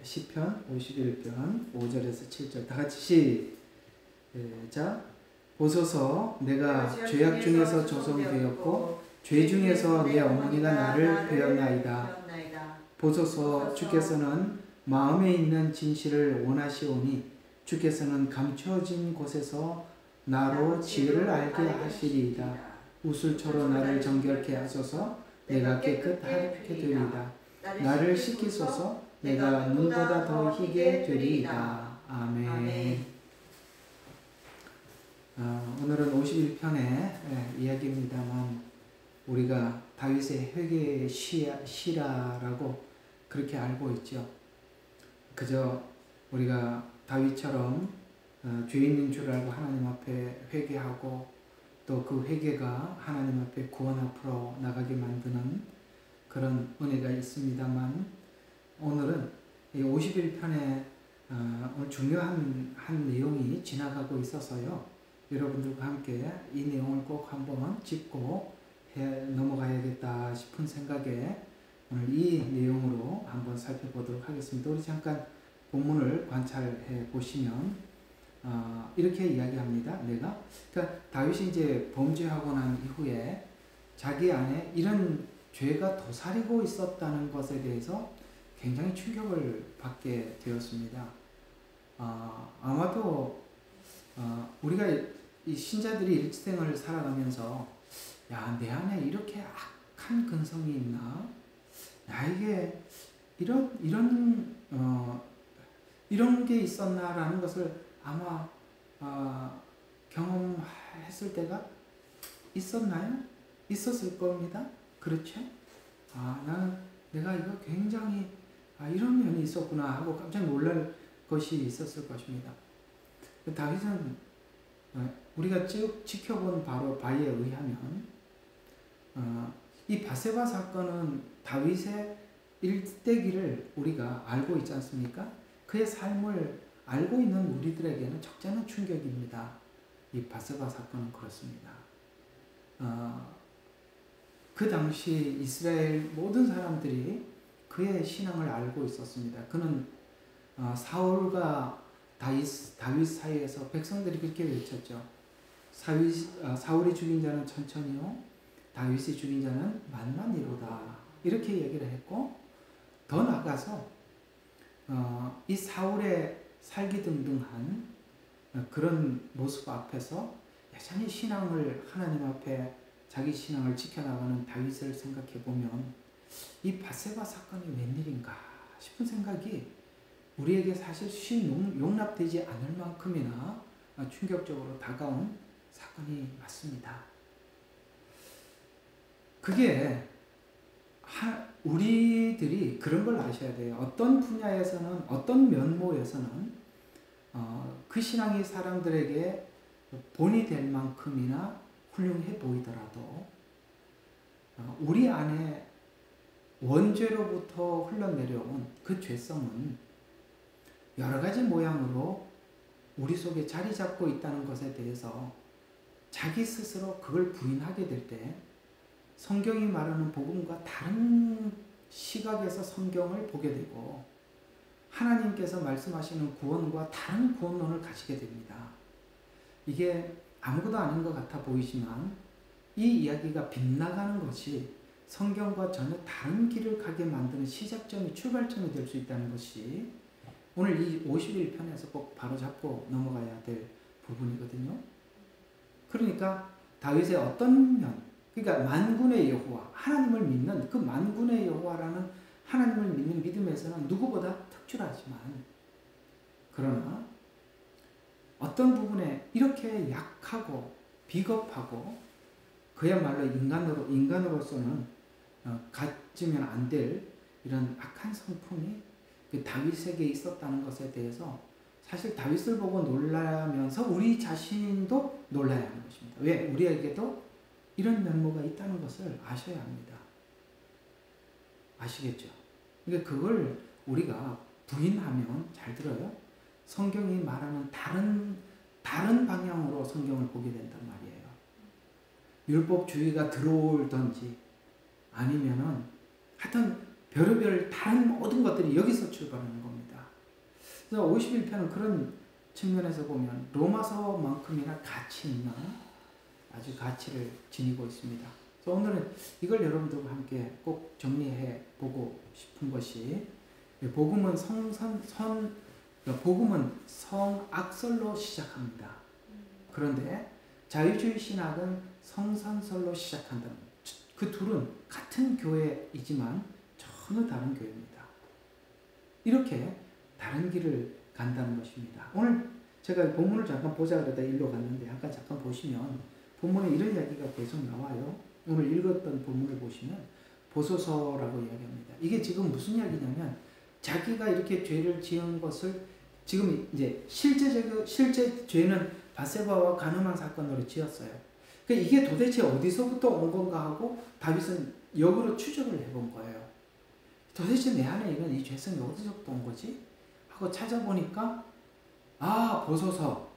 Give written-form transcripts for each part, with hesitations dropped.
시편 51편 5절에서 7절 다 같이 시작. 보소서 내가 죄악 중에서 조성되었고 죄 중에서 내 어머니가 나를 배었나이다. 보소서 주께서는 마음에 있는 진실을 원하시오니 주께서는 감춰진 곳에서 나로 지혜를 알게 하시리이다. 우슬초로 나를 정결케 하소서. 내가 깨끗하게 되리이다. 나를 씻기소서. 내가 눈보다 더 희게 되리이다. 아멘. 오늘은 51편의 이야기입니다만 우리가 다윗의 회개의 시라라고 그렇게 알고 있죠. 그저 우리가 다윗처럼 죄 있는 줄 알고 하나님 앞에 회개하고 또 그 회개가 하나님 앞에 구원 앞으로 나가게 만드는 그런 은혜가 있습니다만 오늘은 이 51편에 오늘 중요한 한 내용이 지나가고 있어서요. 여러분들과 함께 이 내용을 꼭 한번 짚고 넘어가야겠다 싶은 생각에 오늘 이 내용으로 한번 살펴보도록 하겠습니다. 우리 잠깐 본문을 관찰해 보시면 이렇게 이야기합니다. 그러니까 다윗이 이제 범죄하고 난 이후에 자기 안에 이런 죄가 도사리고 있었다는 것에 대해서 굉장히 충격을 받게 되었습니다. 아마도 우리가 이 신자들이 일생을 살아가면서 내 안에 이렇게 악한 근성이 있나? 나에게 이런 게 있었나라는 것을 아마 경험했을 때가 있었나요? 있었을 겁니다. 그렇죠? 내가 이거 굉장히 이런 면이 있었구나 하고 깜짝 놀랄 것이 있었을 것입니다. 다윗은 우리가 쭉 지켜본 바에 의하면 이 바세바 사건은 다윗의 일대기를 우리가 알고 있지 않습니까? 그의 삶을 알고 있는 우리들에게는 적잖은 충격입니다. 이 바세바 사건은 그렇습니다. 그 당시 이스라엘 모든 사람들이 그의 신앙을 알고 있었습니다. 그는 사울과 다윗 사이에서 백성들이 그렇게 외쳤죠. 사울이 죽인 자는 천천히요, 다윗이 죽인 자는 만만히로다. 이렇게 얘기를 했고, 더 나아가서 이 사울의 살기등등한 그런 모습 앞에서 여전히 신앙을 하나님 앞에 자기 신앙을 지켜나가는 다윗을 생각해 보면 이 바세바 사건이 웬일인가 싶은 생각이 우리에게 사실 쉽게 용납되지 않을 만큼이나 충격적으로 다가온 사건이 맞습니다. 그게 우리들이 그런 걸 아셔야 돼요. 어떤 분야에서는, 어떤 면모에서는 그 신앙이 사람들에게 본이 될 만큼이나 훌륭해 보이더라도 우리 안에 원죄로부터 흘러내려온 그 죄성은 여러 가지 모양으로 우리 속에 자리 잡고 있다는 것에 대해서 자기 스스로 그걸 부인하게 될 때 성경이 말하는 복음과 다른 시각에서 성경을 보게 되고 하나님께서 말씀하시는 구원과 다른 구원론을 가지게 됩니다. 이게 아무것도 아닌 것 같아 보이지만 이 이야기가 빗나가는 것이 성경과 전혀 다른 길을 가게 만드는 시작점이, 출발점이 될 수 있다는 것이 오늘 이 51편에서 꼭 바로잡고 넘어가야 될 부분이거든요. 그러니까 다윗의 어떤 면, 그러니까 만군의 여호와, 하나님을 믿는 그 만군의 여호와라는 하나님을 믿는 믿음에서는 누구보다 특출하지만, 그러나 어떤 부분에 이렇게 약하고 비겁하고 그야말로 인간으로서는 가지면 안 될 이런 악한 성품이 그 다윗에게 있었다는 것에 대해서 사실 다윗을 보고 놀라면서 우리 자신도 놀라야 하는 것입니다. 왜? 우리에게도 이런 면모가 있다는 것을 아셔야 합니다. 아시겠죠? 그러니까 그걸 우리가 부인하면, 잘 들어요, 성경이 말하는 다른 방향으로 성경을 보게 된단 말이에요. 율법주의가 들어올든지 아니면은 하여튼 별의별 다른 모든 것들이 여기서 출발하는 겁니다. 그래서 51편은 그런 측면에서 보면 로마서만큼이나 가치 있는 아주 가치를 지니고 있습니다. 그래서 오늘은 이걸 여러분들과 함께 꼭 정리해 보고 싶은 것이, 복음은 복음은 성악설로 시작합니다. 그런데 자유주의 신학은 성선설로 시작한다. 그 둘은 같은 교회이지만 전혀 다른 교회입니다. 이렇게 다른 길을 간다는 것입니다. 오늘 제가 본문을 잠깐 보자 그러다 일로 갔는데 아까 잠깐 보시면 본문에 이런 이야기가 계속 나와요. 오늘 읽었던 본문을 보시면 보소서라고 이야기합니다. 이게 지금 무슨 이야기냐면 자기가 이렇게 죄를 지은 것을 지금 이제 실제 죄는 밧세바와 간음한 사건으로 지었어요. 그러니까 이게 도대체 어디서부터 온 건가 하고 다윗은 역으로 추적을 해본 거예요. 도대체 내 안에 있는 이 죄성이 어디서부터 온 거지? 하고 찾아보니까 보소서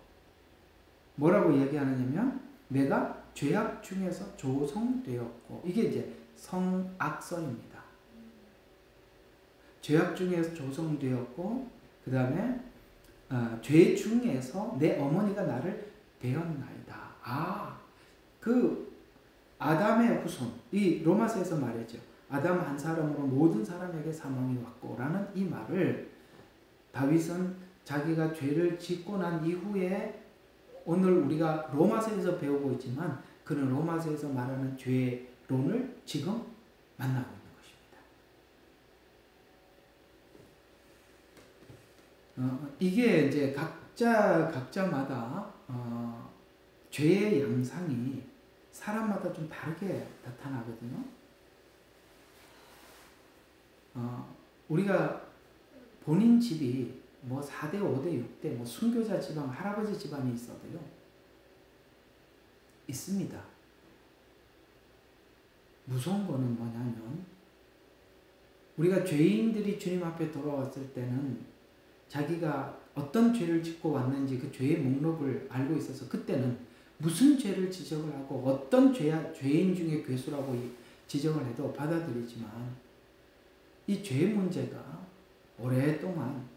뭐라고 얘기하느냐면 내가 죄악 중에서 조성되었고, 이게 이제 성악설입니다. 죄악 중에서 조성되었고, 그 다음에 죄 중에서 내 어머니가 나를 배었나이다. 그 아담의 후손, 이 로마서에서 말했죠. 아담 한 사람으로 모든 사람에게 사망이 왔고 라는 이 말을 다윗은 자기가 죄를 짓고 난 이후에 오늘 우리가 로마서에서 배우고 있지만 그는 로마서에서 말하는 죄론을 지금 만나고 있는 것입니다. 이게 이제 각자마다 죄의 양상이 사람마다 좀 다르게 나타나거든요. 우리가 본인 집이 뭐 4대, 5대, 6대, 뭐 순교자 집안, 할아버지 집안이 있어도요, 있습니다. 무서운 거는 뭐냐면, 우리가 죄인들이 주님 앞에 돌아왔을 때는 자기가 어떤 죄를 짓고 왔는지 그 죄의 목록을 알고 있어서 그때는 무슨 죄를 지적을 하고 어떤 죄인 중에 괴수라고 지적을 해도 받아들이지만 이 죄 문제가 오랫동안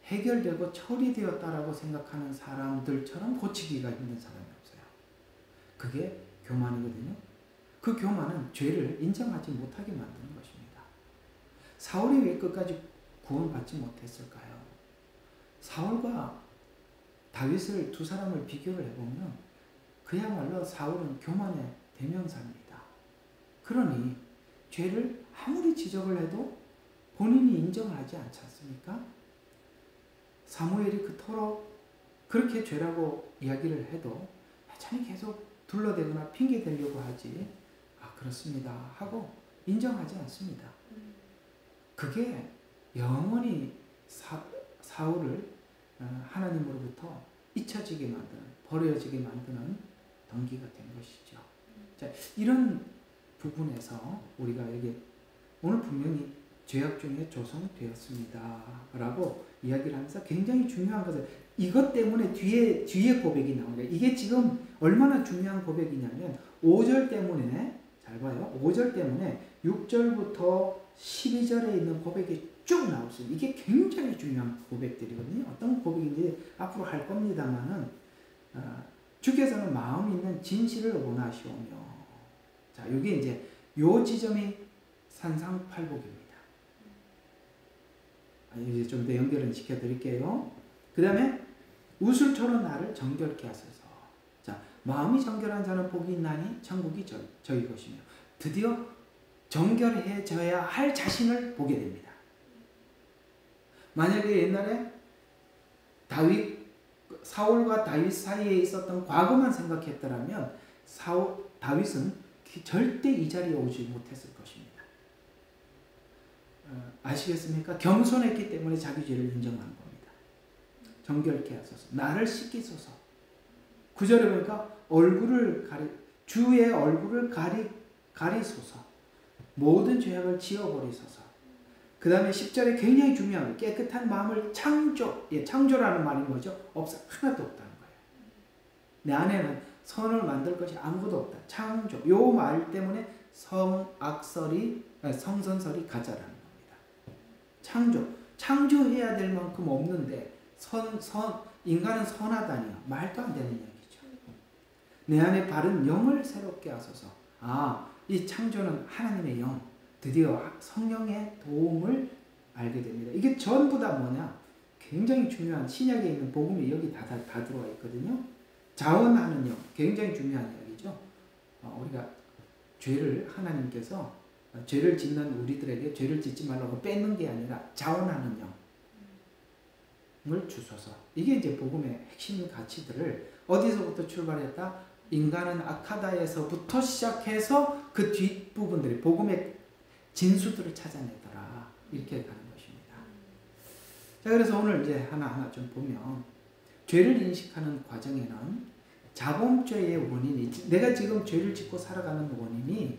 해결되고 처리되었다라고 생각하는 사람들처럼 고치기가 힘든 사람이 없어요. 그게 교만이거든요. 그 교만은 죄를 인정하지 못하게 만드는 것입니다. 사울이 왜 끝까지 구원받지 못했을까요? 사울과 다윗을 두 사람을 비교를 해보면 그야말로 사울은 교만의 대명사입니다. 그러니 죄를 아무리 지적을 해도 본인이 인정하지 않지 않습니까? 사무엘이 그토록 그렇게 죄라고 이야기를 해도 여전히 계속 둘러대거나 핑계대려고 하지, 그렇습니다 하고 인정하지 않습니다. 그게 영원히 사울을 하나님으로부터 잊혀지게 만드는, 버려지게 만드는 동기가 된 것이죠. 자, 이런 부분에서 우리가 여기 오늘 분명히 죄악 중에 조성되었습니다 라고 이야기를 하면서 굉장히 중요한 것은 이것 때문에 뒤에 고백이 나옵니다. 이게 지금 얼마나 중요한 고백이냐면 5절 때문에, 잘 봐요, 5절 때문에 6절부터 12절에 있는 고백이 쭉 나왔어요. 이게 굉장히 중요한 고백들이거든요. 어떤 고백인지 앞으로 할 겁니다만은 주께서는 마음 있는 진실을 원하시오며, 자, 이게 이제 요 지점이 산상팔복입니다. 이제 좀 더 연결은 시켜드릴게요. 그 다음에 우술처럼 나를 정결케 하소서. 자, 마음이 정결한 자는 복이 있나니 천국이 저희 것이며, 드디어 정결해져야 할 자신을 보게 됩니다. 만약에 옛날에 사울과 다윗 사이에 있었던 과거만 생각했더라면 다윗은 절대 이 자리에 오지 못했을 것입니다. 아시겠습니까? 겸손했기 때문에 자기 죄를 인정한 겁니다. 정결케 하소서. 나를 씻기소서. 9절에 보니까 주의 얼굴을 가리소서. 모든 죄악을 지워버리소서. 그 다음에 10절에 굉장히 중요한 깨끗한 마음을 창조라는 말이 뭐죠? 하나도 없다는 거예요. 내 안에는 선을 만들 것이 아무것도 없다. 창조. 요 말 때문에 성선설이 가짜라는 겁니다. 창조해야 될 만큼 없는데 인간은 선하다니요. 말도 안 되는 얘기죠. 내 안에 바른 영을 새롭게 하소서. 이 창조는 하나님의 영, 드디어 성령의 도움을 알게 됩니다. 이게 전부 다 뭐냐? 굉장히 중요한 신약에 있는 복음이 여기 다 들어와 있거든요. 자원하는 영, 굉장히 중요한 이야기죠. 우리가 죄를 하나님께서 죄를 짓는 우리들에게 죄를 짓지 말라고 뺏는 게 아니라 자원하는 영을 주소서. 이게 이제 복음의 핵심 가치들을 어디서부터 출발했다? 인간은 악하다에서부터 시작해서 그 뒷부분들이 복음의 진수들을 찾아내더라. 이렇게 가는 것입니다. 자, 그래서 오늘 이제 하나하나 좀 보면 죄를 인식하는 과정에는 자범죄의 원인이, 내가 지금 죄를 짓고 살아가는 원인이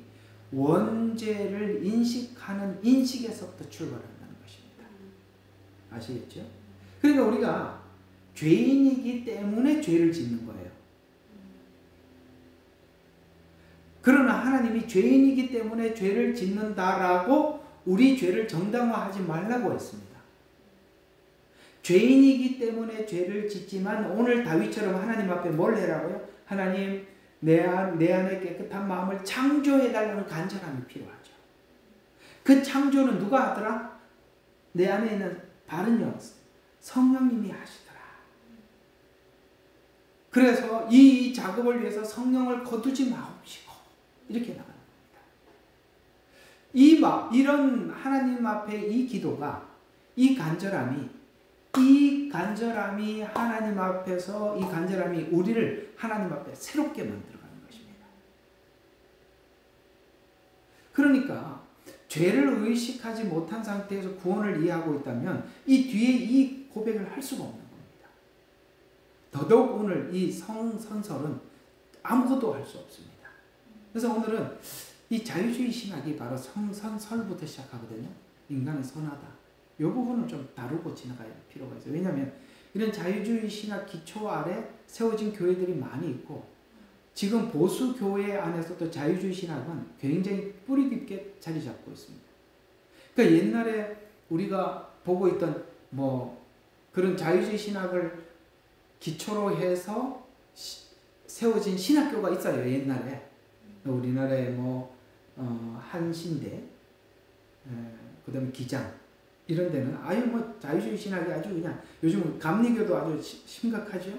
원죄를 인식하는 인식에서부터 출발한다는 것입니다. 아시겠죠? 그러니까 우리가 죄인이기 때문에 죄를 짓는 거예요. 그러나 하나님이 죄인이기 때문에 죄를 짓는다라고 우리 죄를 정당화하지 말라고 했습니다. 죄인이기 때문에 죄를 짓지만 오늘 다윗처럼 하나님 앞에 뭘 해라고요? 하나님, 내 안에 깨끗한 마음을 창조해달라는 간절함이 필요하죠. 그 창조는 누가 하더라? 내 안에 있는 바른 영, 성령님이 하시더라. 그래서 이 작업을 위해서 성령을 거두지 마옵시고 이렇게 나가는 겁니다. 이런 하나님 앞에 이 기도가, 이 간절함이 하나님 앞에서, 이 간절함이 우리를 하나님 앞에 새롭게 만들어가는 것입니다. 그러니까 죄를 의식하지 못한 상태에서 구원을 이해하고 있다면 이 뒤에 이 고백을 할 수가 없는 겁니다. 더더욱 오늘 이 성선설은 아무것도 할 수 없습니다. 그래서 오늘은 이 자유주의 신학이 바로 성선설부터 시작하거든요. 인간은 선하다. 이 부분을 좀 다루고 지나갈 필요가 있어요. 왜냐하면 이런 자유주의 신학 기초 아래 세워진 교회들이 많이 있고, 지금 보수 교회 안에서도 자유주의 신학은 굉장히 뿌리 깊게 자리 잡고 있습니다. 그러니까 옛날에 우리가 보고 있던 그런 자유주의 신학을 기초로 해서 세워진 신학교가 있어요. 옛날에 우리나라에 한신대, 그다음에 기장 이런 데는 자유주의 신학이 아주 그냥, 요즘 감리교도 아주 심각하죠.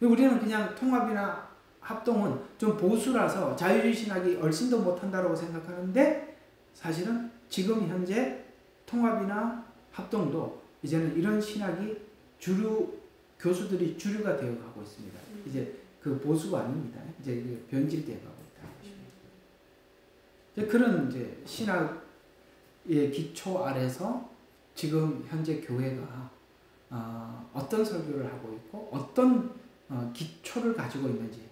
우리는 그냥 통합이나 합동은 좀 보수라서 자유주의 신학이 얼씬도 못한다고 생각하는데, 사실은 지금 현재 통합이나 합동도 이제는 이런 신학이 교수들이 주류가 되어가고 있습니다. 이제 그 보수가 아닙니다. 이제 변질되어가고 있다는 것입니다. 그런 이제 신학의 기초 아래서 지금 현재 교회가 어떤 설교를 하고 있고 어떤 기초를 가지고 있는지,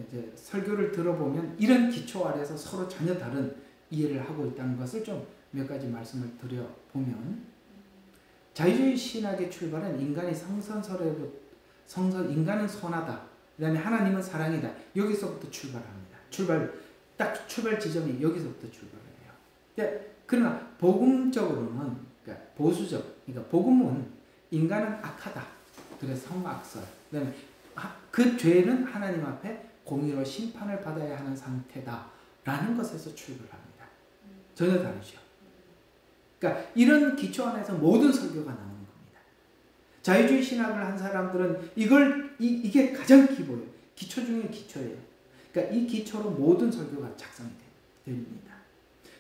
이제 설교를 들어보면 이런 기초 아래서 서로 전혀 다른 이해를 하고 있다는 것을 좀 몇 가지 말씀을 드려보면, 자유주의 신학의 출발은 인간이 인간은 선하다, 그 다음에 하나님은 사랑이다, 여기서부터 출발합니다. 출발 지점이 여기서부터 출발해요. 그러나 복음적으로는, 그러니까 보수적, 그러니까 복음은 인간은 악하다, 그래서 성악설, 그 다음에 그 죄는 하나님 앞에 공의로 심판을 받아야 하는 상태다 라는 것에서 출발합니다. 전혀 다르죠. 그러니까 이런 기초 안에서 모든 설교가 나오는 겁니다. 자유주의 신학을 한 사람들은 이게 가장 기본이에요. 기초 중에 기초예요. 그러니까 이 기초로 모든 설교가 작성이 됩니다.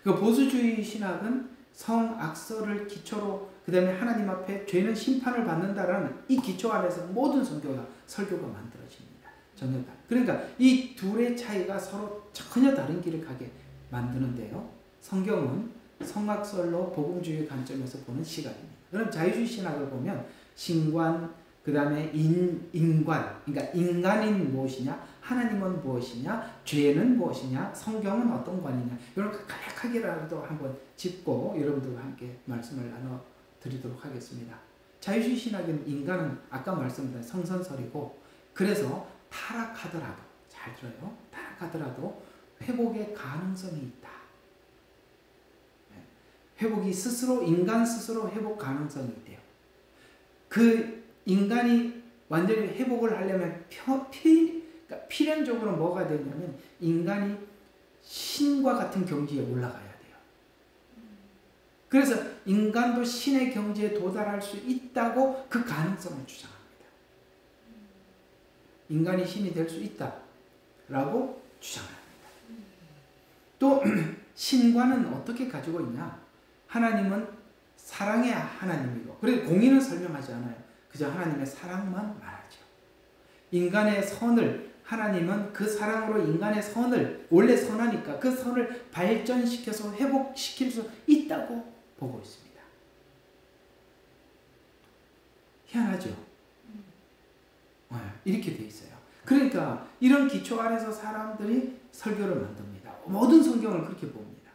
그 보수주의 신학은 성악설을 기초로, 그 다음에 하나님 앞에 죄는 심판을 받는다라는 이 기초 안에서 모든 설교가 만들어집니다. 전혀 다르. 그러니까 이 둘의 차이가 서로 전혀 다른 길을 가게 만드는데요. 성경은 성악설로 복음주의 관점에서 보는 시각입니다. 그럼 자유주의 신학을 보면 신관, 그 다음에 인관, 그러니까 인간인 무엇이냐, 하나님은 무엇이냐, 죄는 무엇이냐, 성경은 어떤 관이냐, 이런 간략하게라도 한번 짚고 여러분들과 함께 말씀을 나눠드리도록 하겠습니다. 자유주의 신학은 인간은 아까 말씀드린 성선설이고, 그래서 타락하더라도, 잘 들어요, 타락하더라도 회복의 가능성이 있다. 회복이 스스로, 인간 스스로 회복 가능성이 있대요. 그 인간이 완전히 회복을 하려면 그러니까 필연적으로 뭐가 되냐면 인간이 신과 같은 경지에 올라가야 돼요. 그래서 인간도 신의 경지에 도달할 수 있다고 그 가능성을 주장합니다. 인간이 신이 될 수 있다라고 주장합니다. 또 신과는 어떻게 가지고 있냐? 하나님은 사랑의 하나님이고, 그리고 공의는 설명하지 않아요. 그저 하나님의 사랑만 말하죠. 인간의 선을, 하나님은 그 사랑으로 인간의 선을, 원래 선하니까 그 선을 발전시켜서 회복시킬 수 있다고 보고 있습니다. 희한하죠? 이렇게 돼 있어요. 그러니까 이런 기초 아래서 사람들이 설교를 만듭니다. 모든 성경을 그렇게 봅니다.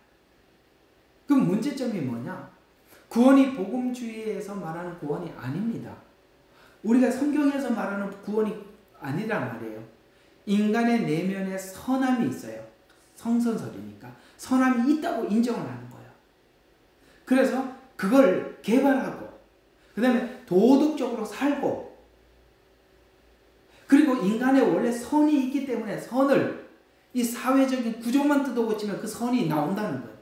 그럼 문제점이 뭐냐? 구원이 복음주의에서 말하는 구원이 아닙니다. 우리가 성경에서 말하는 구원이 아니란 말이에요. 인간의 내면에 선함이 있어요. 성선설이니까. 선함이 있다고 인정을 하는 거예요. 그래서 그걸 개발하고, 그 다음에 도덕적으로 살고, 그리고 인간의 원래 선이 있기 때문에 선을, 이 사회적인 구조만 뜯어고치면 그 선이 나온다는 거예요.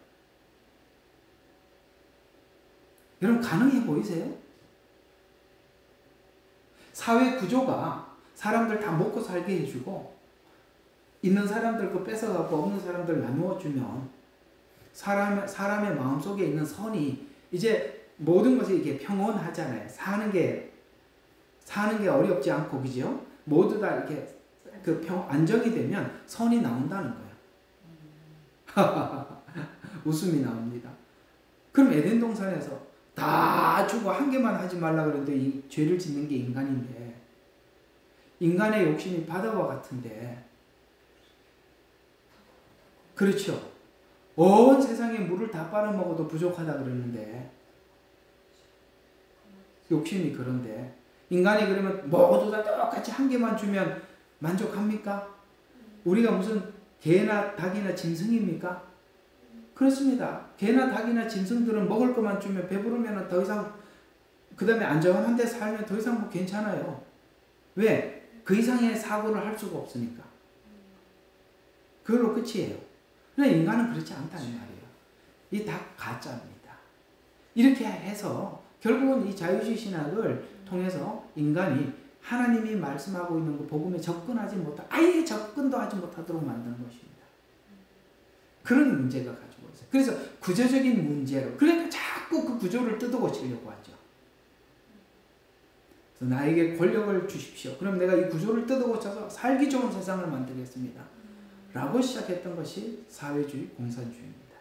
여러분 가능해 보이세요? 사회 구조가 사람들 다 먹고 살게 해주고, 있는 사람들 거 뺏어가고 없는 사람들 나누어 주면 사람의 마음속에 있는 선이 이제 모든 것이 이게 평온하잖아요. 사는 게 어렵지 않고, 그죠? 모두 다 이렇게 안정이 되면 선이 나온다는 거예요. 웃음이 나옵니다. 그럼 에덴 동산에서 다 주고 한 개만 하지 말라 그랬는데 이 죄를 짓는 게 인간인데, 인간의 욕심이 바다와 같은데, 그렇죠? 온 세상에 물을 다 빨아먹어도 부족하다 그러는데, 욕심이 그런데, 인간이 그러면 모두 다 똑같이 한 개만 주면 만족합니까? 우리가 무슨 개나 닭이나 짐승입니까? 그렇습니다. 개나 닭이나 짐승들은 먹을 것만 주면 배부르면 더 이상, 그 다음에 안전한 데 살면 더 이상 뭐 괜찮아요. 왜? 그 이상의 사고를 할 수가 없으니까. 그걸로 끝이에요. 그러나 인간은 그렇지 않다는 말이에요. 이 다 가짜입니다. 이렇게 해서 결국은 이 자유주의 신학을 통해서 인간이 하나님이 말씀하고 있는 그 복음에 아예 접근도 하지 못하도록 만드는 것입니다. 그런 문제가 가지고 있어요. 그래서 구조적인 문제로, 그러니까 자꾸 그 구조를 뜯어고치려고 하죠. 그래서 나에게 권력을 주십시오. 그럼 내가 이 구조를 뜯어고쳐서 살기 좋은 세상을 만들겠습니다. 라고 시작했던 것이 사회주의, 공산주의입니다.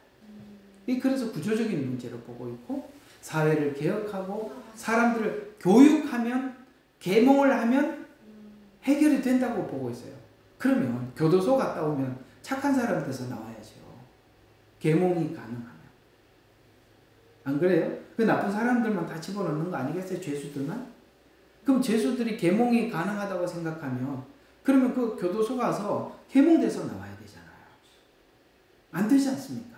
그래서 구조적인 문제로 보고 있고, 사회를 개혁하고 사람들을 교육하면, 계몽을 하면 해결이 된다고 보고 있어요. 그러면 교도소 갔다 오면 착한 사람 돼서 나와야죠. 계몽이 가능하면. 안 그래요? 그 나쁜 사람들만 다 집어넣는 거 아니겠어요? 죄수들만? 그럼 죄수들이 계몽이 가능하다고 생각하면, 그러면 그 교도소 가서 계몽돼서 나와야 되잖아요. 안 되지 않습니까?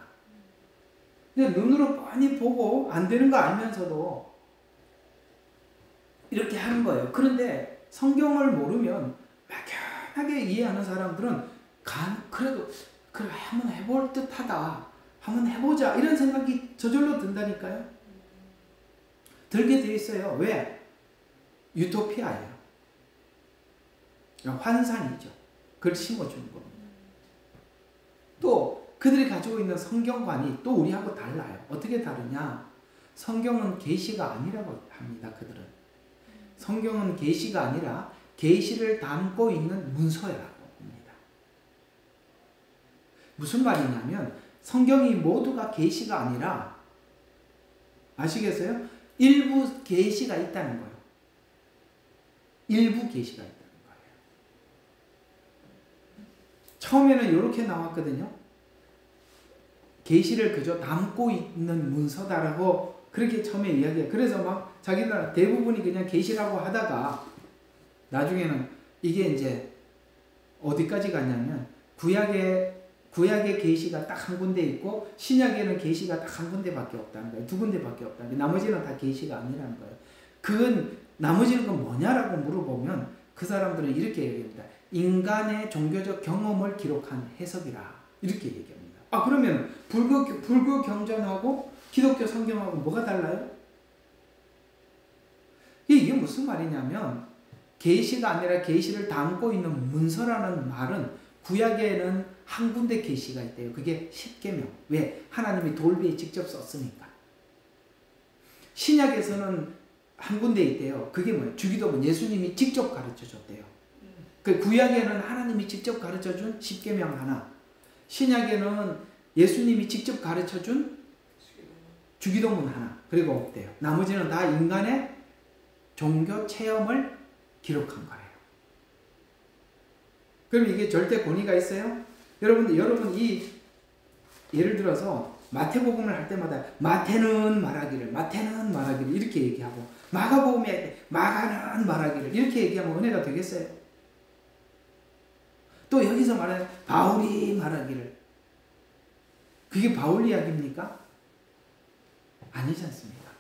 근데 눈으로 뻔히 보고 안 되는 거 알면서도 이렇게 하는 거예요. 그런데 성경을 모르면 막연하게 이해하는 사람들은 그래도 그래 한번 해볼 듯하다, 한번 해보자, 이런 생각이 저절로 든다니까요. 들게 돼 있어요. 왜? 유토피아예요. 환상이죠. 그걸 심어주는 겁니다. 또 그들이 가지고 있는 성경관이 또 우리하고 달라요. 어떻게 다르냐? 성경은 계시가 아니라고 합니다. 그들은 성경은 계시가 아니라 계시를 담고 있는 문서라고 합니다. 무슨 말이냐면 성경이 모두가 계시가 아니라, 아시겠어요? 일부 계시가 있다는 거예요. 일부 계시가 있다는 거예요. 처음에는 이렇게 나왔거든요. 계시를 그저 담고 있는 문서다라고 그렇게 처음에 이야기해요. 그래서 막 자기들 대부분이 그냥 계시라고 하다가 나중에는 이게 이제 어디까지 갔냐면 구약의 구약의 계시가 딱 한 군데 있고 신약에는 계시가 딱 한 군데밖에 없다는 거예요. 두 군데밖에 없다는 거예요. 나머지는 다 계시가 아니라는 거예요. 그건 나머지는 건 뭐냐라고 물어보면 그 사람들은 이렇게 얘기합니다. 인간의 종교적 경험을 기록한 해석이라 이렇게 얘기합니다. 아 그러면 불교 경전하고 기독교 성경하고 뭐가 달라요? 이게 무슨 말이냐면 계시가 아니라 계시를 담고 있는 문서라는 말은 구약에는 한 군데 계시가 있대요. 그게 십계명. 왜? 하나님이 돌비에 직접 썼으니까. 신약에서는 한 군데 있대요. 그게 뭐예요? 주기도문 예수님이 직접 가르쳐 줬대요. 그 구약에는 하나님이 직접 가르쳐 준 십계명 하나. 신약에는 예수님이 직접 가르쳐 준 주기도문 하나. 그리고 없대요. 나머지는 다 인간의 종교 체험을 기록한 거예요. 그럼 이게 절대 권위가 있어요? 여러분 예를 들어서 마태복음을 할 때마다 마태는 말하기를 이렇게 얘기하고 마가복음에 마가는 말하기를 이렇게 얘기하면 은혜가 되겠어요? 또 여기서 말하는 바울이 말하기를 그게 바울 이야기입니까? 아니지 않습니까?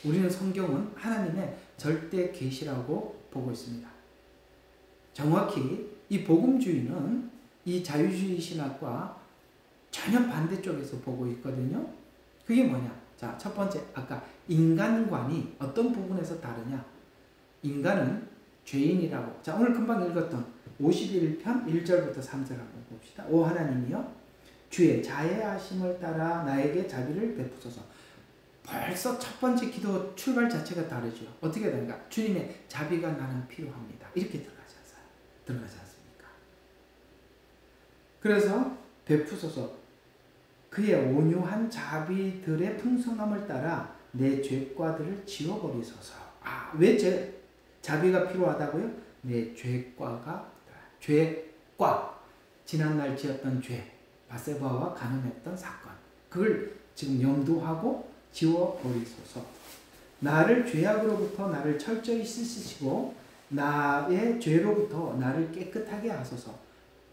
우리는 성경은 하나님의 절대 계시라고 보고 있습니다. 정확히 이 복음주의는 이 자유주의 신학과 전혀 반대쪽에서 보고 있거든요. 그게 뭐냐? 자, 첫 번째, 아까 인간관이 어떤 부분에서 다르냐? 인간은 죄인이라고. 자, 오늘 금방 읽었던 51편 1절부터 3절 한번 봅시다. 오 하나님이여, 주의 자애하심을 따라 나에게 자비를 베푸소서. 벌써 첫 번째 기도 출발 자체가 다르죠. 어떻게 되는가? 주님의 자비가 나는 필요합니다. 이렇게 들어가지 않습니까? 그래서 베푸소서 그의 온유한 자비들의 풍성함을 따라 내 죄과들을 지워버리소서. 아, 왜 자비가 필요하다고요? 내 죄과 지난날 지었던 죄, 바세바와 간음했던 사건 그걸 지금 염두하고 지워버리소서. 나를 죄악으로부터 나를 철저히 씻으시고 나의 죄로부터 나를 깨끗하게 하소서.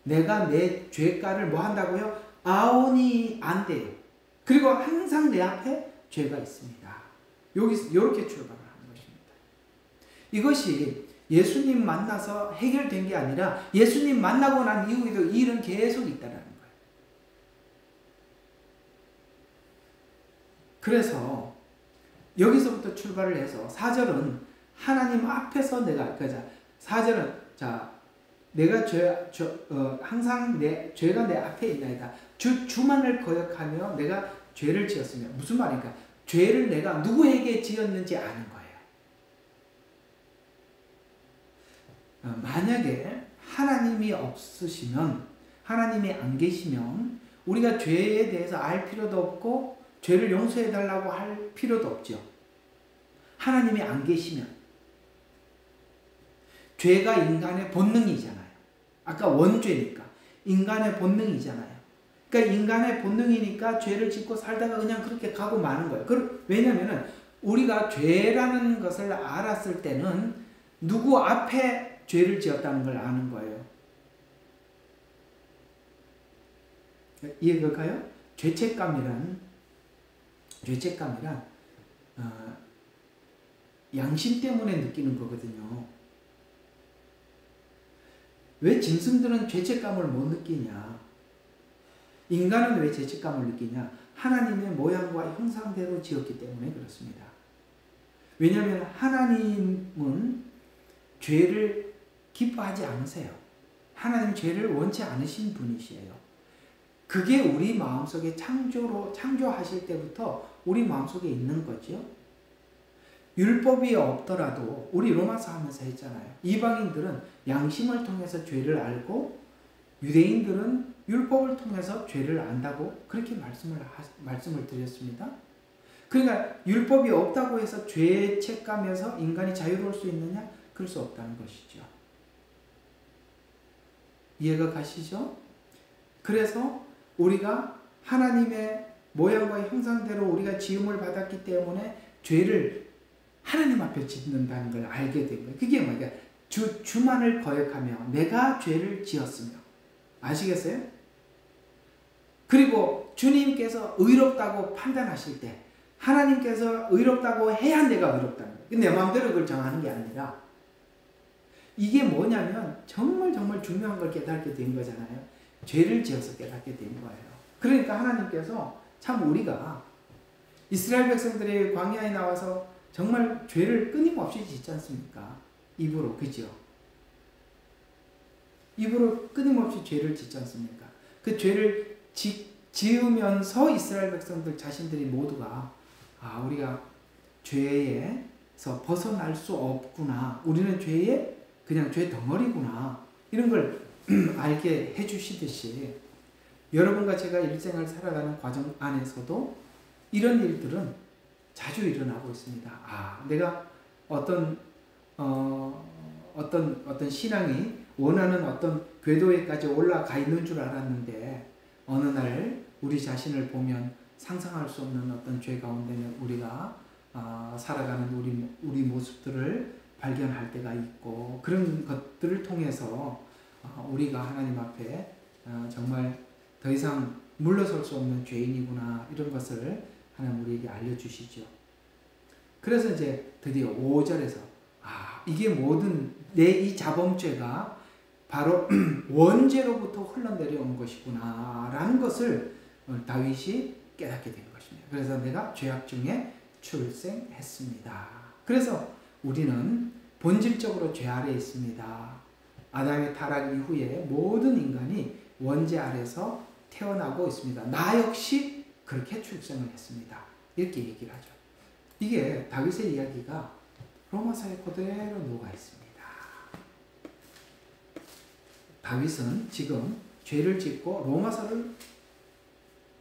내가 내 죄가를 뭐 한다고요? 아오니 안 돼요. 그리고 항상 내 앞에 죄가 있습니다. 여기서 이렇게 출발을 하는 것입니다. 이것이 예수님 만나서 해결된 게 아니라 예수님 만나고 난 이후에도 이 일은 계속 있다는 거예요. 그래서 여기서부터 출발을 해서 4절은 하나님 앞에서 내가 4절은 내가 항상 내 죄가 내 앞에 있나이다. 주만을 거역하며 내가 죄를 지었으며 무슨 말인가? 죄를 내가 누구에게 지었는지 아는 거예요. 만약에 하나님이 없으시면 하나님이 안 계시면 우리가 죄에 대해서 알 필요도 없고 죄를 용서해 달라고 할 필요도 없죠. 하나님이 안 계시면 죄가 인간의 본능이잖아요. 아까 원죄니까 인간의 본능이잖아요. 그러니까 인간의 본능이니까 죄를 짓고 살다가 그냥 그렇게 가고 마는 거예요. 왜냐하면 우리가 죄라는 것을 알았을 때는 누구 앞에 죄를 지었다는 걸 아는 거예요. 이해될까요? 죄책감이란 양심 때문에 느끼는 거거든요. 왜 짐승들은 죄책감을 못 느끼냐? 인간은 왜 죄책감을 느끼냐? 하나님의 모양과 형상대로 지었기 때문에 그렇습니다. 왜냐하면 하나님은 죄를 기뻐하지 않으세요. 하나님 죄를 원치 않으신 분이시에요. 그게 우리 마음속에 창조하실 때부터 우리 마음속에 있는 거죠. 율법이 없더라도 우리 로마서 하면서 했잖아요. 이방인들은 양심을 통해서 죄를 알고 유대인들은 율법을 통해서 죄를 안다고 그렇게 말씀을 드렸습니다. 그러니까 율법이 없다고 해서 죄책감에서 인간이 자유로울 수 있느냐? 그럴 수 없다는 것이죠. 이해가 가시죠? 그래서 우리가 하나님의 모양과 형상대로 우리가 지음을 받았기 때문에 죄를 하나님 앞에 짓는다는 걸 알게 된 거예요. 그게 뭐냐? 주만을 거역하며 내가 죄를 지었으며. 아시겠어요? 그리고 주님께서 의롭다고 판단하실 때 하나님께서 의롭다고 해야 내가 의롭다는 거예요. 내 마음대로 그걸 정하는 게 아니라 이게 뭐냐면 정말 중요한 걸 깨닫게 된 거잖아요. 죄를 지어서 깨닫게 된 거예요. 그러니까 하나님께서 참 우리가 이스라엘 백성들이 광야에 나와서 정말 죄를 끊임없이 짓지 않습니까? 입으로, 그죠? 입으로 끊임없이 죄를 짓지 않습니까? 그 죄를 지으면서 이스라엘 백성들 자신들이 모두가 우리가 죄에서 벗어날 수 없구나. 우리는 그냥 죄 덩어리구나. 이런 걸 알게 해주시듯이 여러분과 제가 일생을 살아가는 과정 안에서도 이런 일들은 자주 일어나고 있습니다. 내가 어떤 신앙이 원하는 어떤 궤도에까지 올라가 있는 줄 알았는데 어느 날 우리 자신을 보면 상상할 수 없는 어떤 죄 가운데 우리가 살아가는 우리 모습들을 발견할 때가 있고 그런 것들을 통해서 우리가 하나님 앞에 정말 더 이상 물러설 수 없는 죄인이구나 이런 것을 하나님 우리에게 알려주시죠. 그래서 이제 드디어 5절에서 이게 모든 내 이 자범죄가 바로 원죄로부터 흘러내려온 것이구나 라는 것을 다윗이 깨닫게 된 것입니다. 그래서 내가 죄악 중에 출생했습니다. 그래서 우리는 본질적으로 죄 아래에 있습니다. 아담의 타락 이후에 모든 인간이 원죄 아래서 태어나고 있습니다. 나 역시 그렇게 출생을 했습니다. 이렇게 얘기를 하죠. 이게 다윗의 이야기가 로마서에 그대로 녹아 있습니다. 다윗은 지금 죄를 짓고 로마서를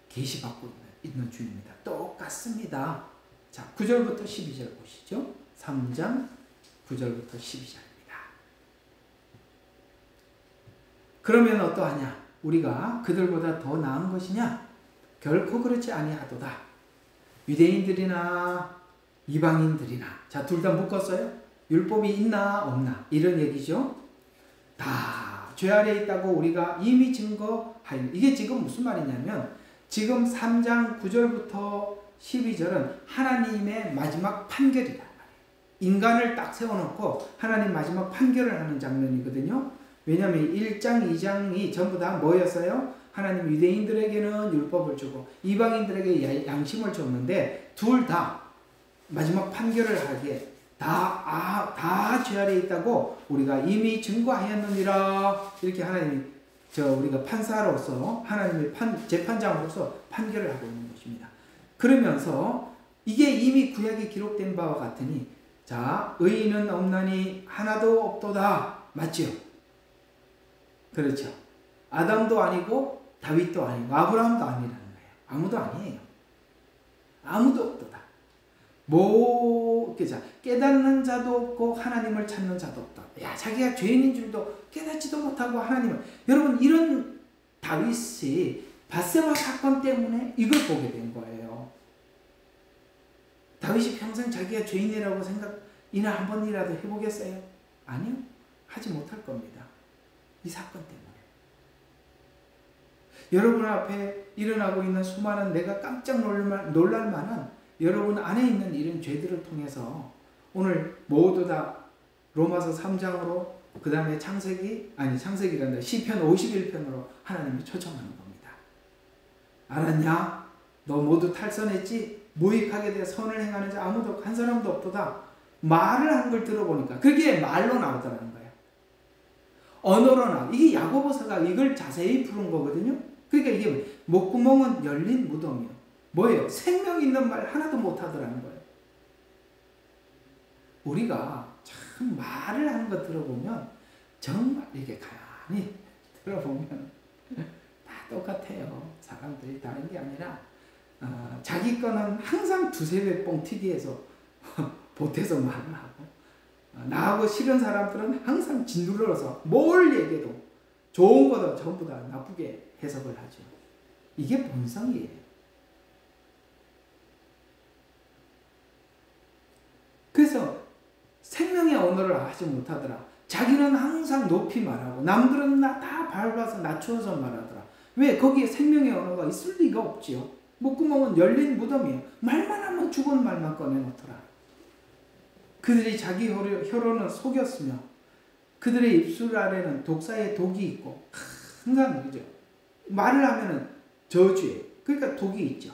계시받고 있는 중입니다. 똑같습니다. 자, 9절부터 12절 보시죠. 3장 9절부터 12절입니다. 그러면 어떠하냐? 우리가 그들보다 더 나은 것이냐? 결코 그렇지 아니하도다. 유대인들이나 이방인들이나 자, 둘 다 묶었어요. 율법이 있나 없나 이런 얘기죠. 다 죄 아래에 있다고 우리가 이미 증거하여. 이게 지금 무슨 말이냐면 지금 3장 9절부터 12절은 하나님의 마지막 판결이란 말이에요. 인간을 딱 세워놓고 하나님 마지막 판결을 하는 장면이거든요. 왜냐하면 1장 2장이 전부 다 뭐였어요? 하나님 유대인들에게는 율법을 주고 이방인들에게 양심을 줬는데 둘 다 마지막 판결을 하게 다 죄 아래에 있다고 우리가 이미 증거하였느니라. 이렇게 하나님이 우리가 판사로서 하나님의 재판장으로서 판결을 하고 있는 것입니다. 그러면서 이게 이미 구약에 기록된 바와 같으니 자, 의인은 없나니 하나도 없도다. 맞죠? 그렇죠. 아담도 아니고 다윗도 아니고 아브라함도 아니라는 거예요. 아무도 아니에요. 아무도 없도다. 깨닫는 자도 없고 하나님을 찾는 자도 없다. 자기가 죄인인 줄도 깨닫지도 못하고 하나님을. 여러분, 이런 다윗이 밧세바 사건 때문에 이걸 보게 된 거예요. 다윗이 평생 자기가 죄인이라고 생각이나 한 번이라도 해보겠어요? 아니요. 하지 못할 겁니다. 이 사건 때문에. 여러분 앞에 일어나고 있는 수많은 내가 깜짝 놀랄 만한 여러분 안에 있는 이런 죄들을 통해서 오늘 모두 다 로마서 3장으로 그 다음에 창세기란다. 시편 51편으로 하나님이 초청하는 겁니다. 알았냐? 너 모두 탈선했지? 무익하게 돼 선을 행하는 자 아무도 한 사람도 없도다. 말을 한 걸 들어보니까 그게 말로 나오더라는 거예요. 언어로 나와. 이게 야고보서가 이걸 자세히 푸는 거거든요. 그러니까 이게 목구멍은 열린 무덤이요. 뭐예요? 생명 있는 말 하나도 못하더라는 거예요. 우리가 참 말을 하는 거 들어보면 정말 이게 가만히 들어보면 다 똑같아요. 사람들이 다른 게 아니라 자기 거는 항상 두세 배 뽕 TV에서 보태서 말을 하고 나하고 싫은 사람들은 항상 짓눌러서 뭘 얘기해도 좋은 거도 전부 다 나쁘게 해석을 하죠. 이게 본성이에요. 그래서 생명의 언어를 하지 못하더라. 자기는 항상 높이 말하고 남들은 다 밟아서 낮추어서 말하더라. 왜? 거기에 생명의 언어가 있을 리가 없지요. 목구멍은 열린 무덤이에요. 말만 하면 죽은 말만 꺼내놓더라. 그들이 자기 혀로는 속였으며 그들의 입술 아래는 독사의 독이 있고, 항상 그죠. 말을 하면은 저주에, 그러니까 독이 있죠.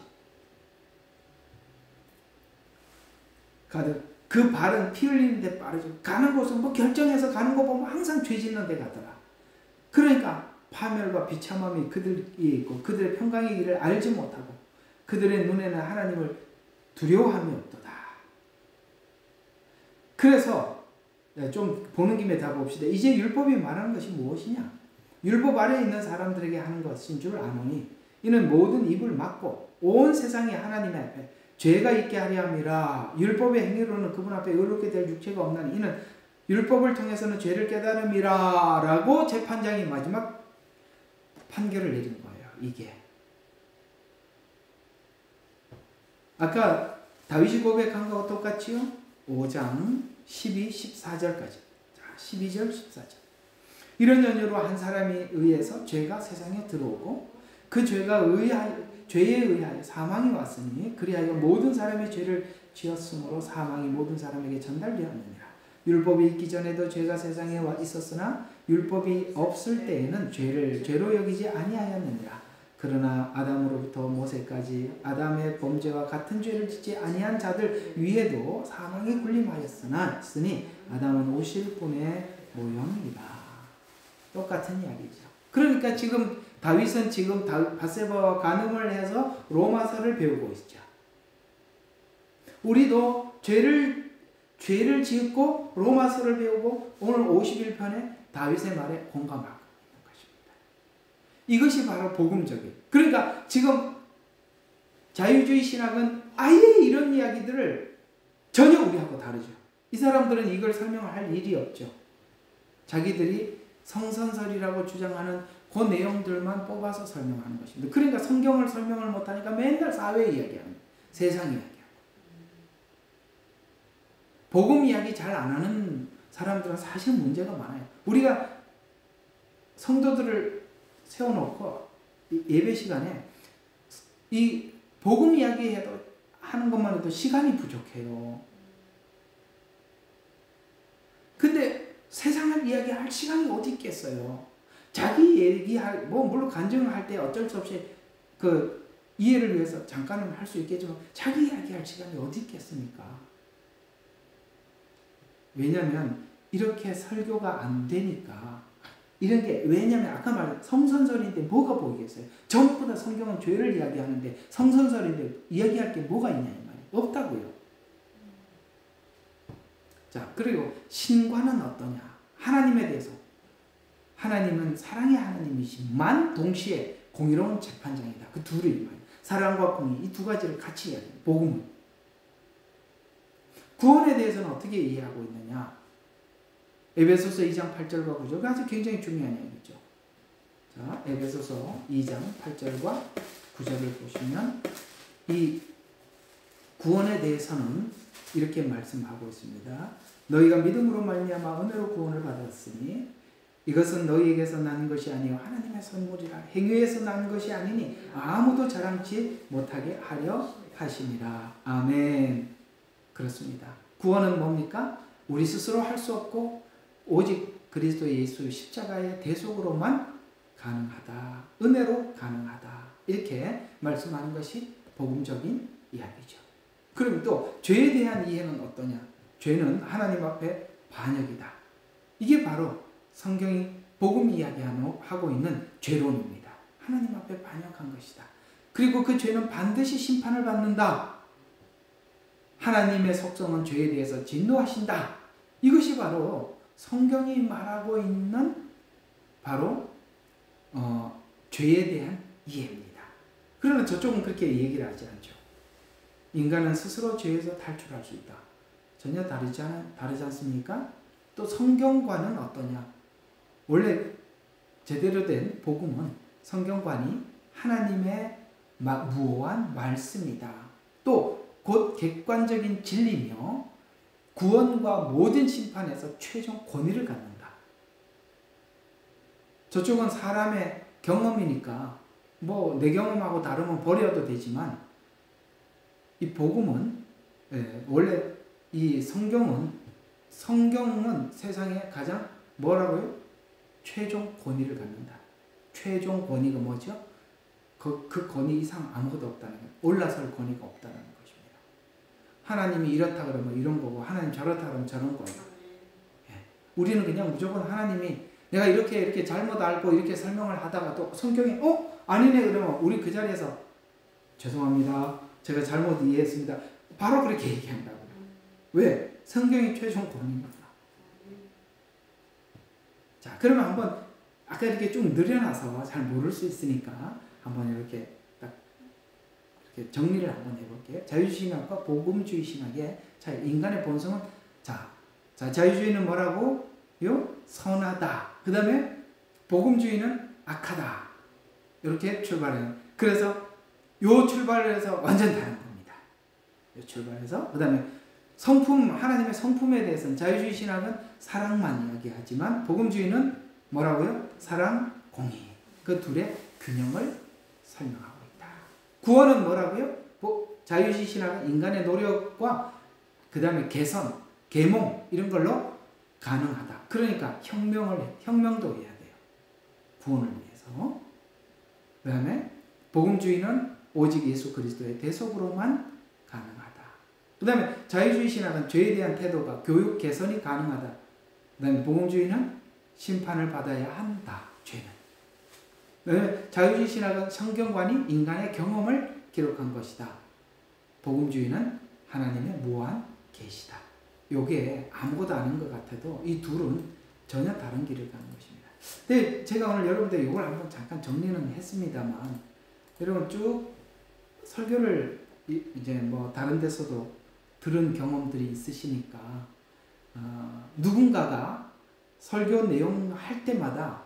가득 그 발은 피 흘리는 데 빠르죠. 가는 곳은 뭐 결정해서 가는 거 보면 항상 죄 짓는 데 가더라. 그러니까 파멸과 비참함이 그들이 있고 그들의 평강의 길을 알지 못하고 그들의 눈에는 하나님을 두려워함이 없도다. 그래서 좀 보는 김에 다 봅시다. 이제 율법이 말하는 것이 무엇이냐? 율법 아래에 있는 사람들에게 하는 것인 줄 아노니 이는 모든 입을 막고 온 세상이 하나님 앞에 죄가 있게 하려 함이라. 율법의 행위로는 그분 앞에 의롭게 될 육체가 없나니 이는 율법을 통해서는 죄를 깨달음이라 라고 재판장이 마지막 판결을 내린 거예요. 이게 아까 다윗이 고백한 것과 똑같지요? 5장 12, 14절까지. 자, 12절, 14절. 이런 연유로 한 사람에 의해서 죄가 세상에 들어오고 그 죄에 의하여 사망이 왔으니 그리하여 모든 사람이 죄를 지었으므로 사망이 모든 사람에게 전달되었느니라. 율법이 있기 전에도 죄가 세상에 와 있었으나 율법이 없을 때에는 죄를 죄로 여기지 아니하였느니라. 그러나 아담으로부터 모세까지 아담의 범죄와 같은 죄를 짓지 아니한 자들 위에도 사망이 군림하였으니 아담은 오실 분의 모형이다. 똑같은 이야기죠. 그러니까 지금 다윗은 지금 밧세바와 간음을 해서 로마서를 배우고 있죠. 우리도 죄를 짓고 로마서를 배우고 오늘 51편에 다윗의 말에 공감하고 있는 것입니다. 이것이 바로 복음적인. 그러니까 지금 자유주의 신학은 아예 이런 이야기들을 전혀 우리하고 다르죠. 이 사람들은 이걸 설명할 일이 없죠. 자기들이 성선설이라고 주장하는 그 내용들만 뽑아서 설명하는 것입니다. 그러니까 성경을 설명을 못하니까 맨날 사회 이야기하는, 세상 이야기하고. 복음 이야기 잘 안 하는 사람들은 사실 문제가 많아요. 우리가 성도들을 세워놓고 예배 시간에 이 복음 이야기해도 하는 것만 해도 시간이 부족해요. 근데 세상을 이야기할 시간이 어디 있겠어요. 자기 얘기할, 물론 간증을 때 어쩔 수 없이 그 이해를 위해서 잠깐은 할 수 있겠지만 자기 이야기할 시간이 어디 있겠습니까? 왜냐면 이렇게 설교가 안 되니까. 이런 게 왜냐면 아까 말한 성선설인데 뭐가 보이겠어요? 전부 다 성경은 죄를 이야기하는데 성선설인데 이야기할 게 뭐가 있냐 이 말이에요. 없다고요. 자, 그리고 신과는 어떠냐? 하나님에 대해서. 하나님은 사랑의 하나님이지만 동시에 공의로운 재판장이다. 그 둘이 말이에요. 사랑과 공의 이 두 가지를 같이 이야기해요. 복음은. 구원에 대해서는 어떻게 이해하고 있느냐? 에베소서 2장 8절과 9절 아주 굉장히 중요한 얘기죠. 자, 에베소서 2장 8절과 9절을 보시면 이 구원에 대해서는 이렇게 말씀하고 있습니다. 너희가 믿음으로 말미암아 은혜로 구원을 받았으니 이것은 너희에게서 난 것이 아니요 하나님의 선물이라. 행위에서 난 것이 아니니 아무도 자랑치 못하게 하려 하심이라. 아멘. 그렇습니다. 구원은 뭡니까? 우리 스스로 할 수 없고 오직 그리스도 예수 십자가의 대속으로만 가능하다. 은혜로 가능하다. 이렇게 말씀하는 것이 복음적인 이야기죠. 그럼 또 죄에 대한 이해는 어떠냐? 죄는 하나님 앞에 반역이다. 이게 바로 성경이 복음 이야기하고 있는 죄론입니다. 하나님 앞에 반역한 것이다. 그리고 그 죄는 반드시 심판을 받는다. 하나님의 속성은 죄에 대해서 진노하신다. 이것이 바로 성경이 말하고 있는 바로 죄에 대한 이해입니다. 그러나 저쪽은 그렇게 얘기를 하지 않죠. 인간은 스스로 죄에서 탈출할 수 있다. 전혀 다르지 않습니까? 또 성경과는 어떠냐? 원래 제대로 된 복음은 성경관이 하나님의 무오한 말씀이다. 또 곧 객관적인 진리며 구원과 모든 심판에서 최종 권위를 갖는다. 저쪽은 사람의 경험이니까 뭐 내 경험하고 다르면 버려도 되지만 이 복음은 원래 이 성경은 세상에 가장 뭐라고요? 최종 권위를 갖는다. 최종 권위가 뭐죠? 그 권위 이상 아무것도 없다는 거예요. 올라설 권위가 없다는 것입니다. 하나님이 이렇다 그러면 이런 거고 하나님 저렇다 그러면 저런 거예요. 우리는 그냥 무조건 하나님이 내가 이렇게 잘못 알고 이렇게 설명을 하다가 또 성경이 아니네 그러면 우리 그 자리에서 죄송합니다. 제가 잘못 이해했습니다. 바로 그렇게 얘기한다고요. 왜? 성경이 최종 권위입니다. 자, 그러면 한번 아까 이렇게 쭉 늘여놔서 잘 모를 수 있으니까 한번 이렇게 딱 이렇게 정리를 한번 해볼게요. 자유주의 신학과 복음주의 신학의 차이. 인간의 본성은 자유주의는 뭐라고? 선하다. 그 다음에 복음주의는 악하다. 이렇게 출발해요. 그래서 요 출발해서 완전 다른 겁니다. 요 출발해서 그 다음에 하나님의 성품에 대해서는 자유주의 신학은 사랑만 이야기하지만 복음주의는 뭐라고요? 사랑, 공의. 그 둘의 균형을 설명하고 있다. 구원은 뭐라고요? 자유주의 신학은 인간의 노력과 그 다음에 개선, 계몽 이런 걸로 가능하다. 그러니까 혁명도 해야 돼요. 구원을 위해서. 그 다음에 복음주의는 오직 예수 그리스도의 대속으로만 가능하다. 그 다음에 자유주의 신학은 죄에 대한 태도가 교육 개선이 가능하다. 그 다음에 복음주의는 심판을 받아야 한다. 죄는. 그 자유주의 신학은 성경관이 인간의 경험을 기록한 것이다. 복음주의는 하나님의 무한 계시다. 요게 아무것도 아닌 것 같아도 이 둘은 전혀 다른 길을 가는 것입니다. 근데 제가 오늘 여러분들 이걸 한번 잠깐 정리는 했습니다만 여러분 쭉 설교를 이제 뭐 다른 데서도 들은 경험들이 있으시니까 누군가가 설교 내용 할 때마다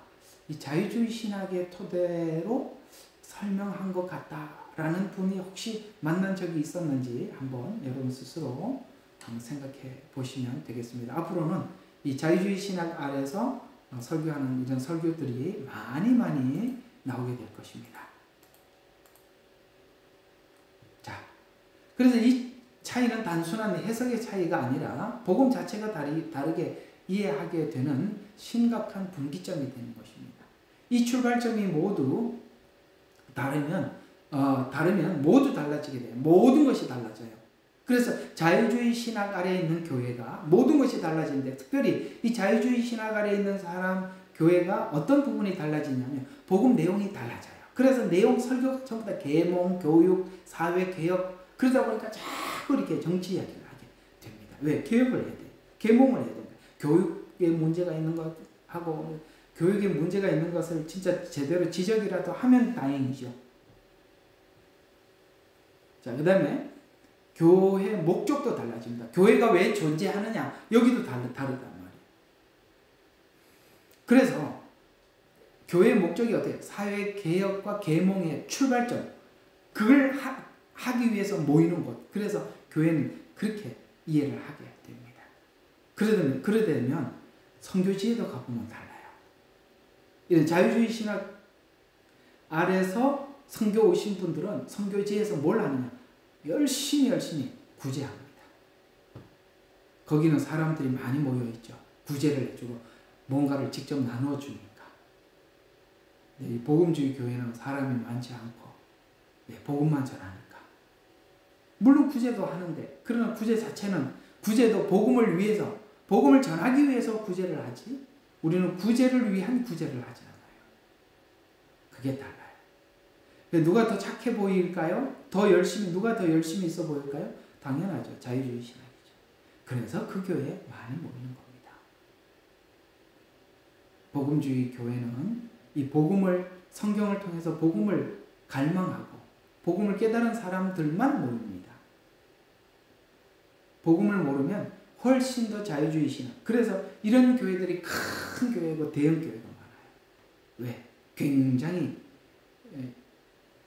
이 자유주의 신학의 토대로 설명한 것 같다라는 분이 혹시 만난 적이 있었는지 한번 여러분 스스로 한번 생각해 보시면 되겠습니다. 앞으로는 이 자유주의 신학 아래서 설교하는 이런 설교들이 많이 나오게 될 것입니다. 자, 그래서 이 차이는 단순한 해석의 차이가 아니라 복음 자체가 다르게 이해하게 되는 심각한 분기점이 되는 것입니다. 이 출발점이 모두 다르면 모두 달라지게 돼요. 모든 것이 달라져요. 그래서 자유주의 신학 아래에 있는 교회가 모든 것이 달라지는데 특별히 이 자유주의 신학 아래에 있는 교회가 어떤 부분이 달라지냐면 복음 내용이 달라져요. 그래서 내용 설교가 전부 다 계몽, 교육, 사회 개혁 그러다 보니까 자꾸 이렇게 정치 이야기를 하게 됩니다. 왜? 개혁을 해야 돼요. 계몽을 해야 됩니다. 교육에 문제가 있는 것하고 교육에 문제가 있는 것을 진짜 제대로 지적이라도 하면 다행이죠. 자, 그 다음에 교회 목적도 달라집니다. 교회가 왜 존재하느냐 여기도 다르단 말이에요. 그래서 교회의 목적이 어때요? 사회개혁과 계몽의 출발점 그걸 하기 위해서 모이는 곳. 그래서 교회는 그렇게 이해를 하게 됩니다. 그러려면 선교지에도 가보면 달라요. 이런 자유주의 신학 아래서 선교 오신 분들은 선교지에서 뭘 하느냐 열심히 구제합니다. 거기는 사람들이 많이 모여있죠. 구제를 해주고 뭔가를 직접 나눠주니까. 이 복음주의 교회는 사람이 많지 않고 복음만 전하니까. 물론 구제도 하는데 그러나 구제도 복음을 위해서 복음을 전하기 위해서 구제를 하지 우리는 구제를 위한 구제를 하지 않아요. 그게 달라요. 누가 더 착해 보일까요? 누가 더 열심히 있어 보일까요? 당연하죠. 자유주의 신학이죠. 그래서 그 교회에 많이 모이는 겁니다. 복음주의 교회는 이 성경을 통해서 복음을 갈망하고 복음을 깨달은 사람들만 모입니다. 복음을 모르면 훨씬 더 자유주의 신학. 그래서 이런 교회들이 큰 교회고 대형 교회가 많아요. 왜? 굉장히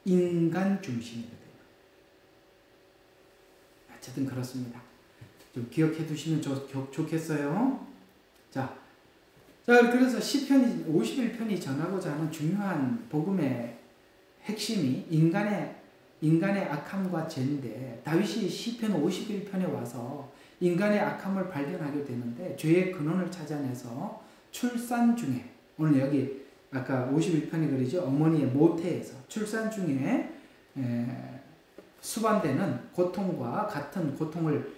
인간 중심이거든요. 어쨌든 그렇습니다. 좀 기억해 두시면 좋겠어요. 자, 그래서 시편 51편이 전하고자 하는 중요한 복음의 핵심이 인간의 악함과 죄인데, 다윗이 시편 51편에 와서 인간의 악함을 발견하게 되는데, 죄의 근원을 찾아내서 출산 중에, 오늘 여기 아까 51편이 그러죠. 어머니의 모태에서 출산 중에 수반되는 고통과 같은 고통을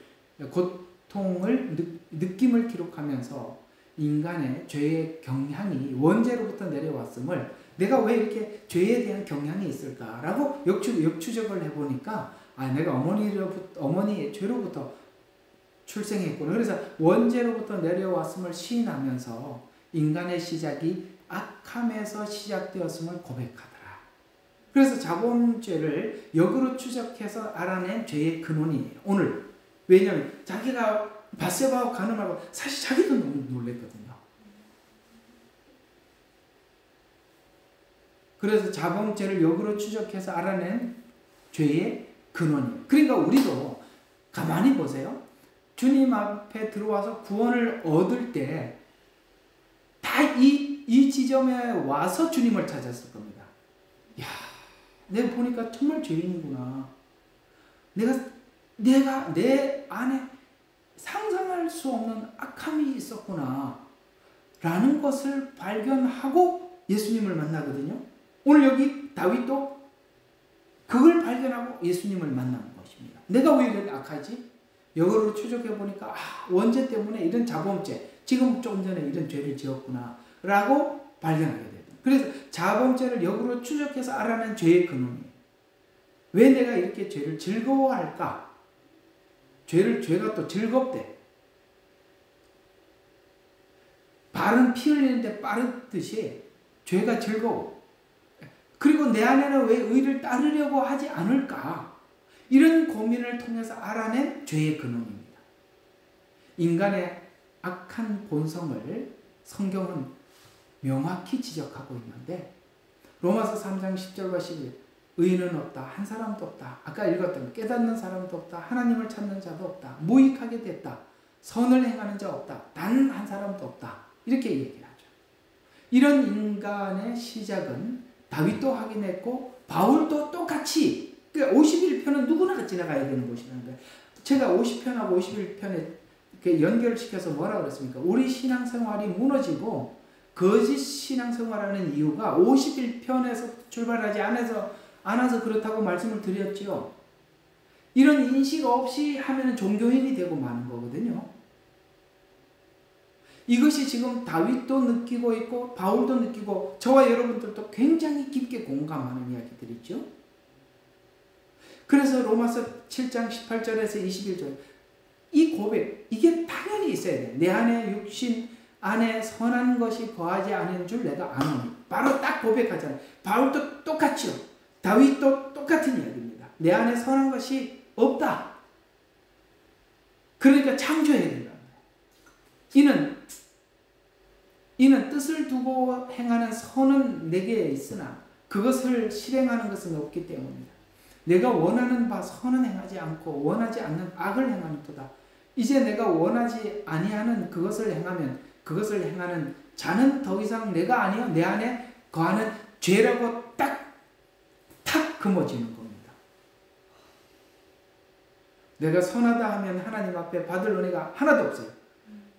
느낌을 기록하면서 인간의 죄의 경향이 원죄로부터 내려왔음을, 내가 왜 이렇게 죄에 대한 경향이 있을까라고 역추적을 해보니까, 내가 어머니의 죄로부터 출생했구나. 그래서 원죄로부터 내려왔음을 시인하면서 인간의 시작이 악함에서 시작되었음을 고백하더라. 그래서 자범죄를 역으로 추적해서 알아낸 죄의 근원이에요. 오늘 왜냐하면 자기가 밧세바하고 간음하고 사실 자기도 너무 놀랬거든요. 그래서 자범죄를 역으로 추적해서 알아낸 죄의 근원이에요. 그러니까 우리도 가만히 보세요. 주님 앞에 들어와서 구원을 얻을 때 다 이 지점에 와서 주님을 찾았을 겁니다. 야, 내가 보니까 정말 죄인이구나. 내가 내 안에 상상할 수 없는 악함이 있었구나 라는 것을 발견하고 예수님을 만나거든요. 오늘 여기 다윗도 그걸 발견하고 예수님을 만나는 것입니다. 내가 왜 이렇게 악하지? 역으로 추적해 보니까 원죄 때문에 이런 자범죄, 지금 조금 전에 이런 죄를 지었구나 라고 발견하게 됩니다. 그래서 자범죄를 역으로 추적해서 알아낸 죄의 근원이에요. 왜 내가 이렇게 죄를 즐거워할까? 죄가 또 즐겁대. 발은 피 흘리는데 빠르듯이 죄가 즐거워. 그리고 내 안에는 왜 의를 따르려고 하지 않을까? 이런 고민을 통해서 알아낸 죄의 근원입니다. 인간의 악한 본성을 성경은 명확히 지적하고 있는데, 로마서 3장 10절과 11, 의인은 없다, 한 사람도 없다. 아까 읽었던 깨닫는 사람도 없다, 하나님을 찾는 자도 없다, 무익하게 됐다, 선을 행하는 자 없다, 단 한 사람도 없다. 이렇게 얘기하죠. 이런 인간의 시작은 다윗도 확인했고 바울도 똑같이, 그러니까 51편은 누구나 지나가야 되는 것이라는 거예요. 제가 50편하고 51편에 연결시켜서 뭐라 그랬습니까? 우리 신앙생활이 무너지고 거짓 신앙생활하는 이유가 51편에서 출발하지 않아서 그렇다고 말씀을 드렸죠. 이런 인식 없이 하면 종교인이 되고 마는 거거든요. 이것이 지금 다윗도 느끼고 있고 바울도 느끼고 저와 여러분들도 굉장히 깊게 공감하는 이야기들이죠. 그래서 로마서 7장 18절에서 21절, 이 고백, 이게 당연히 있어야 돼. 내 안에 육신 안에 선한 것이 거하지 않은 줄 내가 아노니. 바로 딱 고백하잖아요. 바울도 똑같죠. 다윗도 똑같은 이야기입니다. 내 안에 선한 것이 없다. 그러니까 창조해야 된다. 이는 뜻을 두고 행하는 선은 내게 있으나 그것을 실행하는 것은 없기 때문이다. 내가 원하는 바 선은 행하지 않고 원하지 않는 악을 행하는 터다. 이제 내가 원하지 아니하는 그것을 행하면 그것을 행하는 자는 더 이상 내가 아니요 내 안에 거하는 죄라고 탁 금어지는 겁니다. 내가 선하다 하면 하나님 앞에 받을 은혜가 하나도 없어요.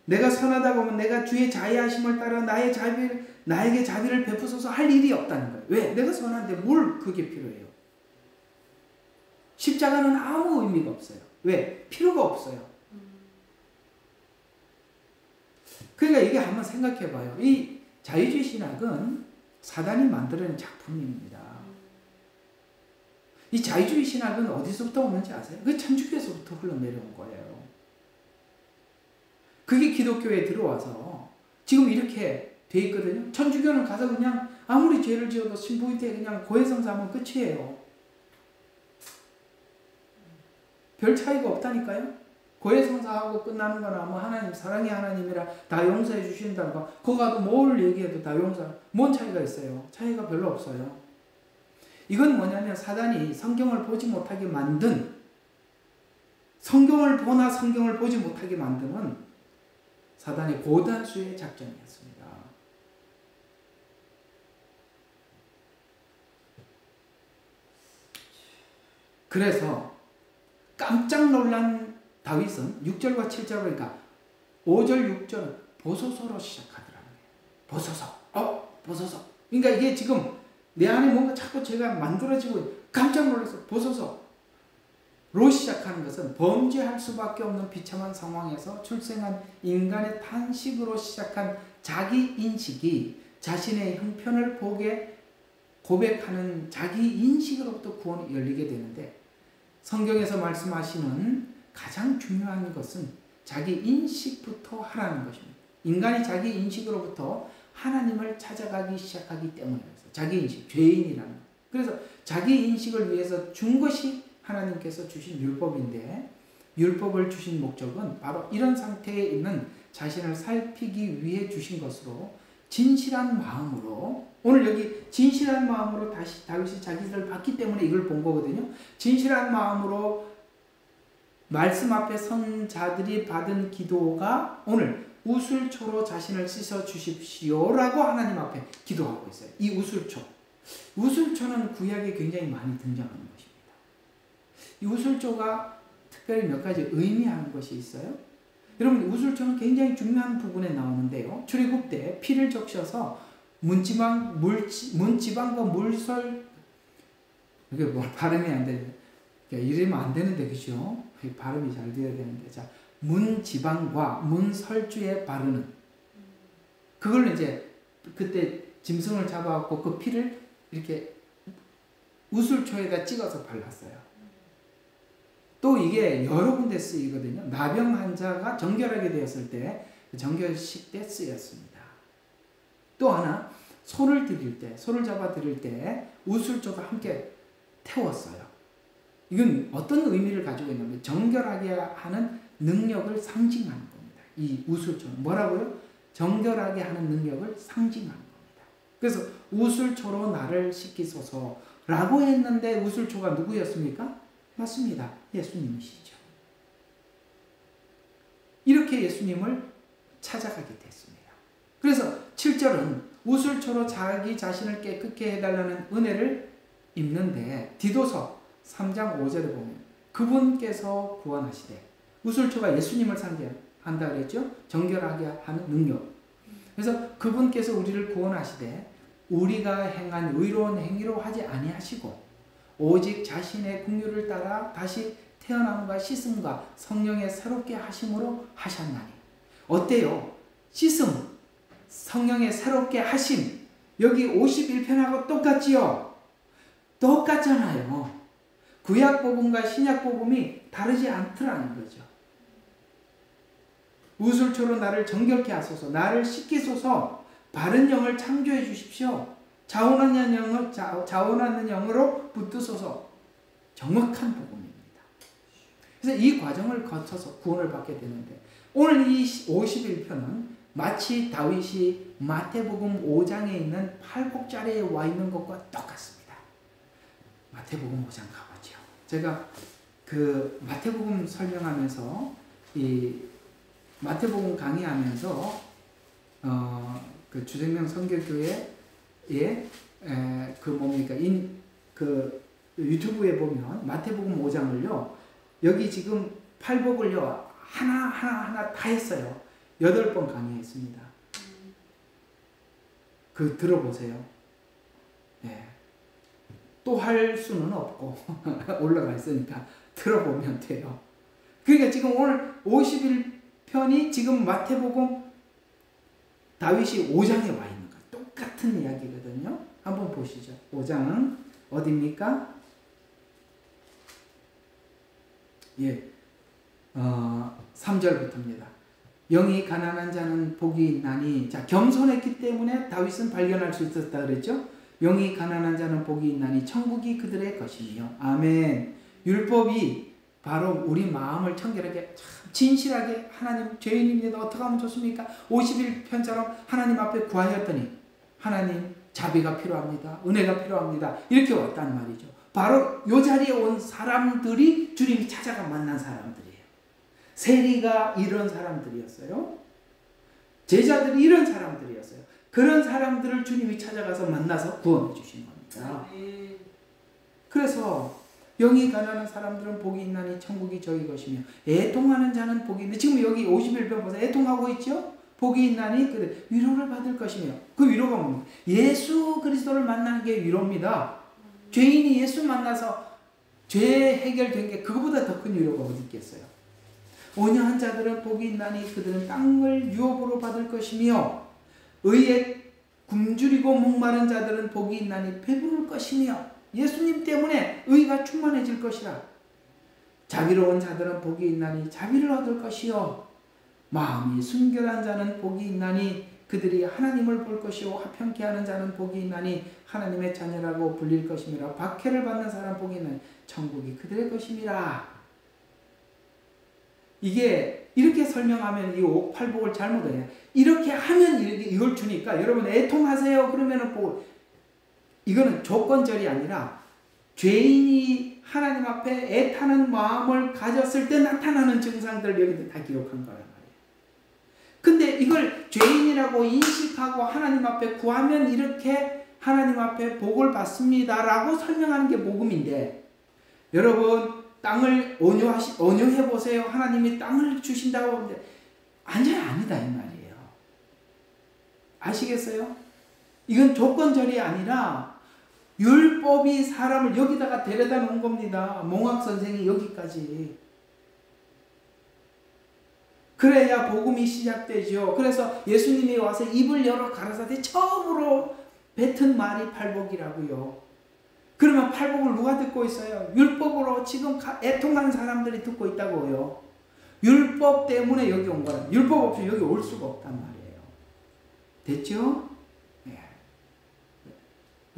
내가 선하다고 하면 내가 주의 자애하심을 따라 나에게 자비를 베푸소서 할 일이 없다는 거예요. 왜? 내가 선한데 뭘 그게 필요해요? 십자가는 아무 의미가 없어요. 왜? 필요가 없어요. 그러니까 이게 한번 생각해 봐요. 이 자유주의 신학은 사단이 만들어낸 작품입니다. 이 자유주의 신학은 어디서부터 오는지 아세요? 그게 천주교에서부터 흘러내려온 거예요. 그게 기독교에 들어와서 지금 이렇게 돼 있거든요. 천주교는 가서 그냥 아무리 죄를 지어도 신부한테 그냥 고해성사하면 끝이에요. 별 차이가 없다니까요. 고해성사하고 끝나는 거나 뭐 하나님 사랑의 하나님이라 다 용서해 주신다는 거, 거기 가도 뭘 얘기해도 다 용서, 뭔 차이가 있어요? 차이가 별로 없어요. 이건 뭐냐면 사단이 성경을 보지 못하게 만든, 성경을 보나 성경을 보지 못하게 만드는 사단의 고단수의 작전이었습니다. 그래서 깜짝 놀란 다윗은 6절과 7절 보니까 5절, 6절은 보소서로 시작하더라고요. 보소서. 보소서. 그러니까 이게 지금 내 안에 뭔가 자꾸 제가 만들어지고 깜짝 놀라서 보소서. 로 시작하는 것은 범죄할 수밖에 없는 비참한 상황에서 출생한 인간의 탄식으로 시작한 자기인식이 자신의 형편을 보게 고백하는 자기인식으로부터 구원이 열리게 되는데, 성경에서 말씀하시는 가장 중요한 것은 자기인식부터 하라는 것입니다. 인간이 자기인식으로부터 하나님을 찾아가기 시작하기 때문이에요. 자기인식, 죄인이라는 것. 그래서 자기인식을 위해서 준 것이 하나님께서 주신 율법인데, 율법을 주신 목적은 바로 이런 상태에 있는 자신을 살피기 위해 주신 것으로, 진실한 마음으로, 오늘 여기 진실한 마음으로 다시 다윗이 자기를 봤기 때문에 이걸 본 거거든요. 진실한 마음으로 말씀 앞에 선 자들이 받은 기도가 오늘 우술초로 자신을 씻어 주십시오라고 하나님 앞에 기도하고 있어요. 이 우술초는 구약에 굉장히 많이 등장하는 것입니다. 이 우술초가 특별히 몇 가지 의미하는 것이 있어요. 여러분, 우술초는 굉장히 중요한 부분에 나오는데요. 출애굽 때 피를 적셔서 문지방과 물설, 이게 뭐 발음이 안 되네. 이러면 안 되는데, 그죠? 발음이 잘 되어야 되는데. 자, 문지방과 문설주에 바르는. 그걸 이제 그때 짐승을 잡아갖고 그 피를 이렇게 우술초에다 찍어서 발랐어요. 또 이게 여러 군데 쓰이거든요. 나병 환자가 정결하게 되었을 때, 정결식 때 쓰였습니다. 또 하나, 소를 잡아 드릴 때 우술초도 함께 태웠어요. 이건 어떤 의미를 가지고 있냐면 정결하게 하는 능력을 상징하는 겁니다. 이 우술초는 뭐라고요? 정결하게 하는 능력을 상징하는 겁니다. 그래서 우술초로 나를 씻기소서라고 했는데, 우술초가 누구였습니까? 맞습니다. 예수님이시죠. 이렇게 예수님을 찾아가게 됐습니다. 그래서 7절은 우술초로 자기 자신을 깨끗게 해달라는 은혜를 입는데, 디도서 3장 5절에 보면 그분께서 구원하시되, 우술초가 예수님을 상징한다 그랬죠? 정결하게 하는 능력. 그래서 그분께서 우리를 구원하시되 우리가 행한 의로운 행위로 하지 아니하시고 오직 자신의 긍휼을 따라 다시 태어남과 씻음과 성령의 새롭게 하심으로 하셨나니. 어때요? 씻음, 성령의 새롭게 하심, 여기 51편하고 똑같지요? 똑같잖아요. 구약복음과 신약복음이 다르지 않더라는 거죠. 우술초로 나를 정결케 하소서, 나를 씻기소서, 바른 영을 창조해 주십시오. 자원하는 영으로 붙드소서. 정확한 복음입니다. 그래서 이 과정을 거쳐서 구원을 받게 되는데, 오늘 이 51편은 마치 다윗이 마태복음 5장에 있는 팔복자리에 와 있는 것과 똑같습니다. 마태복음 5장 가보죠. 제가 그 마태복음 설명하면서, 이 마태복음 강의하면서 그 주생명 선교교회에 그 뭡니까 그 유튜브에 보면 마태복음 5장을요, 여기 지금 팔복을요 하나 다 했어요. 8번 강의했습니다. 그 들어보세요. 네. 또 할 수는 없고 올라가 있으니까 들어보면 돼요. 그러니까 지금 오늘 51편이 지금 마태복음 다윗이 5장에 와 있는 거예요. 똑같은 이야기거든요. 한번 보시죠. 5장은 어디입니까? 예, 3절부터입니다. 영이 가난한 자는 복이 있나니. 자, 겸손했기 때문에 다윗은 발견할 수 있었다 그랬죠? 영이 가난한 자는 복이 있나니 천국이 그들의 것이며. 아멘. 율법이 바로 우리 마음을 청결하게, 참 진실하게, 하나님 죄인입니다, 어떻게 하면 좋습니까? 51편처럼 하나님 앞에 구하였더니 하나님 자비가 필요합니다, 은혜가 필요합니다, 이렇게 왔단 말이죠. 바로 이 자리에 온 사람들이 주님이 찾아가 만난 사람들이에요. 세리가 이런 사람들이었어요. 제자들이 이런 사람들이었어요. 그런 사람들을 주님이 찾아가서 만나서 구원해 주신 겁니다. 그래서 영이 가난한 사람들은 복이 있나니 천국이 저희 것이며 애통하는 자는 복이 있나니 지금 여기 51편 보세요. 애통하고 있죠? 복이 있나니 그래 위로를 받을 것이며 그 위로가 뭡니까? 예수 그리스도를 만나는 게 위로입니다. 죄인이 예수 만나서 죄 해결된 게 그거보다 더 큰 위로가 어디 있겠어요? 온유한 자들은 복이 있나니 그들은 땅을 유업으로 받을 것이며 의에 굶주리고 목마른 자들은 복이 있나니 배부를 것이며 예수님 때문에 의가 충만해질 것이라. 자비로운 자들은 복이 있나니 자비를 얻을 것이요 마음이 순결한 자는 복이 있나니 그들이 하나님을 볼 것이요 화평케 하는 자는 복이 있나니 하나님의 자녀라고 불릴 것이니라. 박해를 받는 사람 복이 있나니 천국이 그들의 것임이라. 이게 이렇게 설명하면 이 팔복을 잘못해요. 이렇게 하면 이걸 주니까 여러분 애통하세요 그러면은 복. 이거는 조건절이 아니라 죄인이 하나님 앞에 애타는 마음을 가졌을 때 나타나는 증상들 여기다 다 기록한 거란 말이에요. 근데 이걸 죄인이라고 인식하고 하나님 앞에 구하면 이렇게 하나님 앞에 복을 받습니다라고 설명하는 게 복음인데 여러분 땅을 온유해 보세요. 하나님이 땅을 주신다고 하는데 완전히 아니다 이 말이에요. 아시겠어요? 이건 조건절이 아니라 율법이 사람을 여기다가 데려다 놓은 겁니다. 몽학 선생이 여기까지. 그래야 복음이 시작되죠. 그래서 예수님이 와서 입을 열어 가라사대 처음으로 뱉은 말이 팔복이라고요. 그러면 팔복을 누가 듣고 있어요? 율법으로 지금 애통하는 사람들이 듣고 있다고요. 율법 때문에 여기 온 거라. 율법 없이 여기 올 수가 없단 말이에요. 됐죠? 네.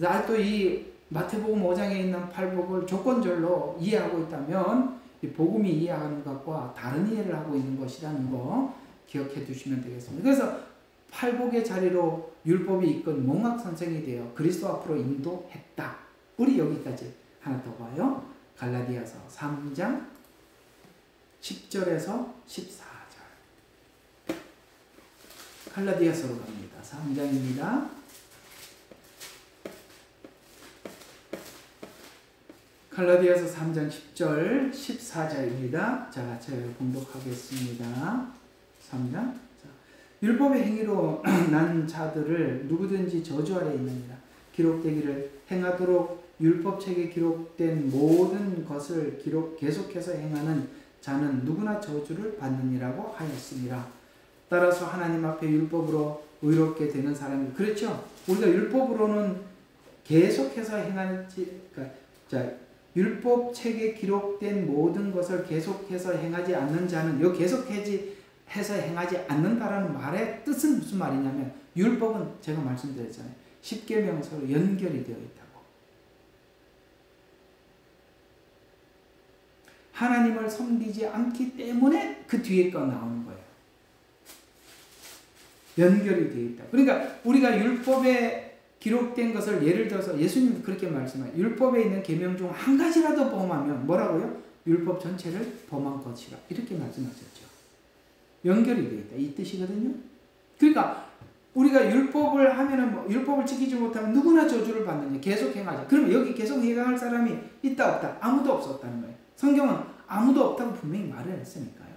아직도 이 마태복음 5장에 있는 팔복을 조건절로 이해하고 있다면 이 복음이 이해하는 것과 다른 이해를 하고 있는 것이라는 거 기억해 두시면 되겠습니다. 그래서 팔복의 자리로 율법이 이끈 몽학 선생이 되어 그리스도 앞으로 인도했다. 우리 여기까지 하나 더 봐요. 갈라디아서 3장 10절에서 14절. 갈라디아서로 갑니다. 3장입니다. 갈라디아서 3장 10절 14절입니다. 자, 제가 봉독하겠습니다. 3장. 자, 율법의 행위로 난 자들을 누구든지 저주 아래 있느니라. 기록되기를 행하도록 율법책에 기록된 모든 것을 계속해서 행하는 자는 누구나 저주를 받느니라고 하였습니다. 따라서 하나님 앞에 율법으로 의롭게 되는 사람이 그렇죠. 우리가 율법으로는 계속해서 행하지 자 율법책에 기록된 모든 것을 계속해서 행하지 않는 자는 요 계속해서 행하지 않는다라는 말의 뜻은 무슨 말이냐면 율법은 제가 말씀드렸잖아요. 십계명은 서로 연결이 되어 있다고. 하나님을 섬기지 않기 때문에 그 뒤에 거 나오는 거예요. 연결이 되어 있다. 그러니까 우리가 율법에 기록된 것을 예를 들어서 예수님도 그렇게 말씀해요. 율법에 있는 계명 중 한 가지라도 범하면 뭐라고요? 율법 전체를 범한 것이라 이렇게 말씀하셨죠. 연결이 되어 있다. 이 뜻이거든요. 그러니까 우리가 율법을 하면은 율법을 지키지 못하면 누구나 저주를 받느냐. 계속 행하자. 그러면 여기 계속 행할 사람이 있다 없다? 아무도 없었다는 거예요. 성경은 아무도 없다고 분명히 말을 했으니까요.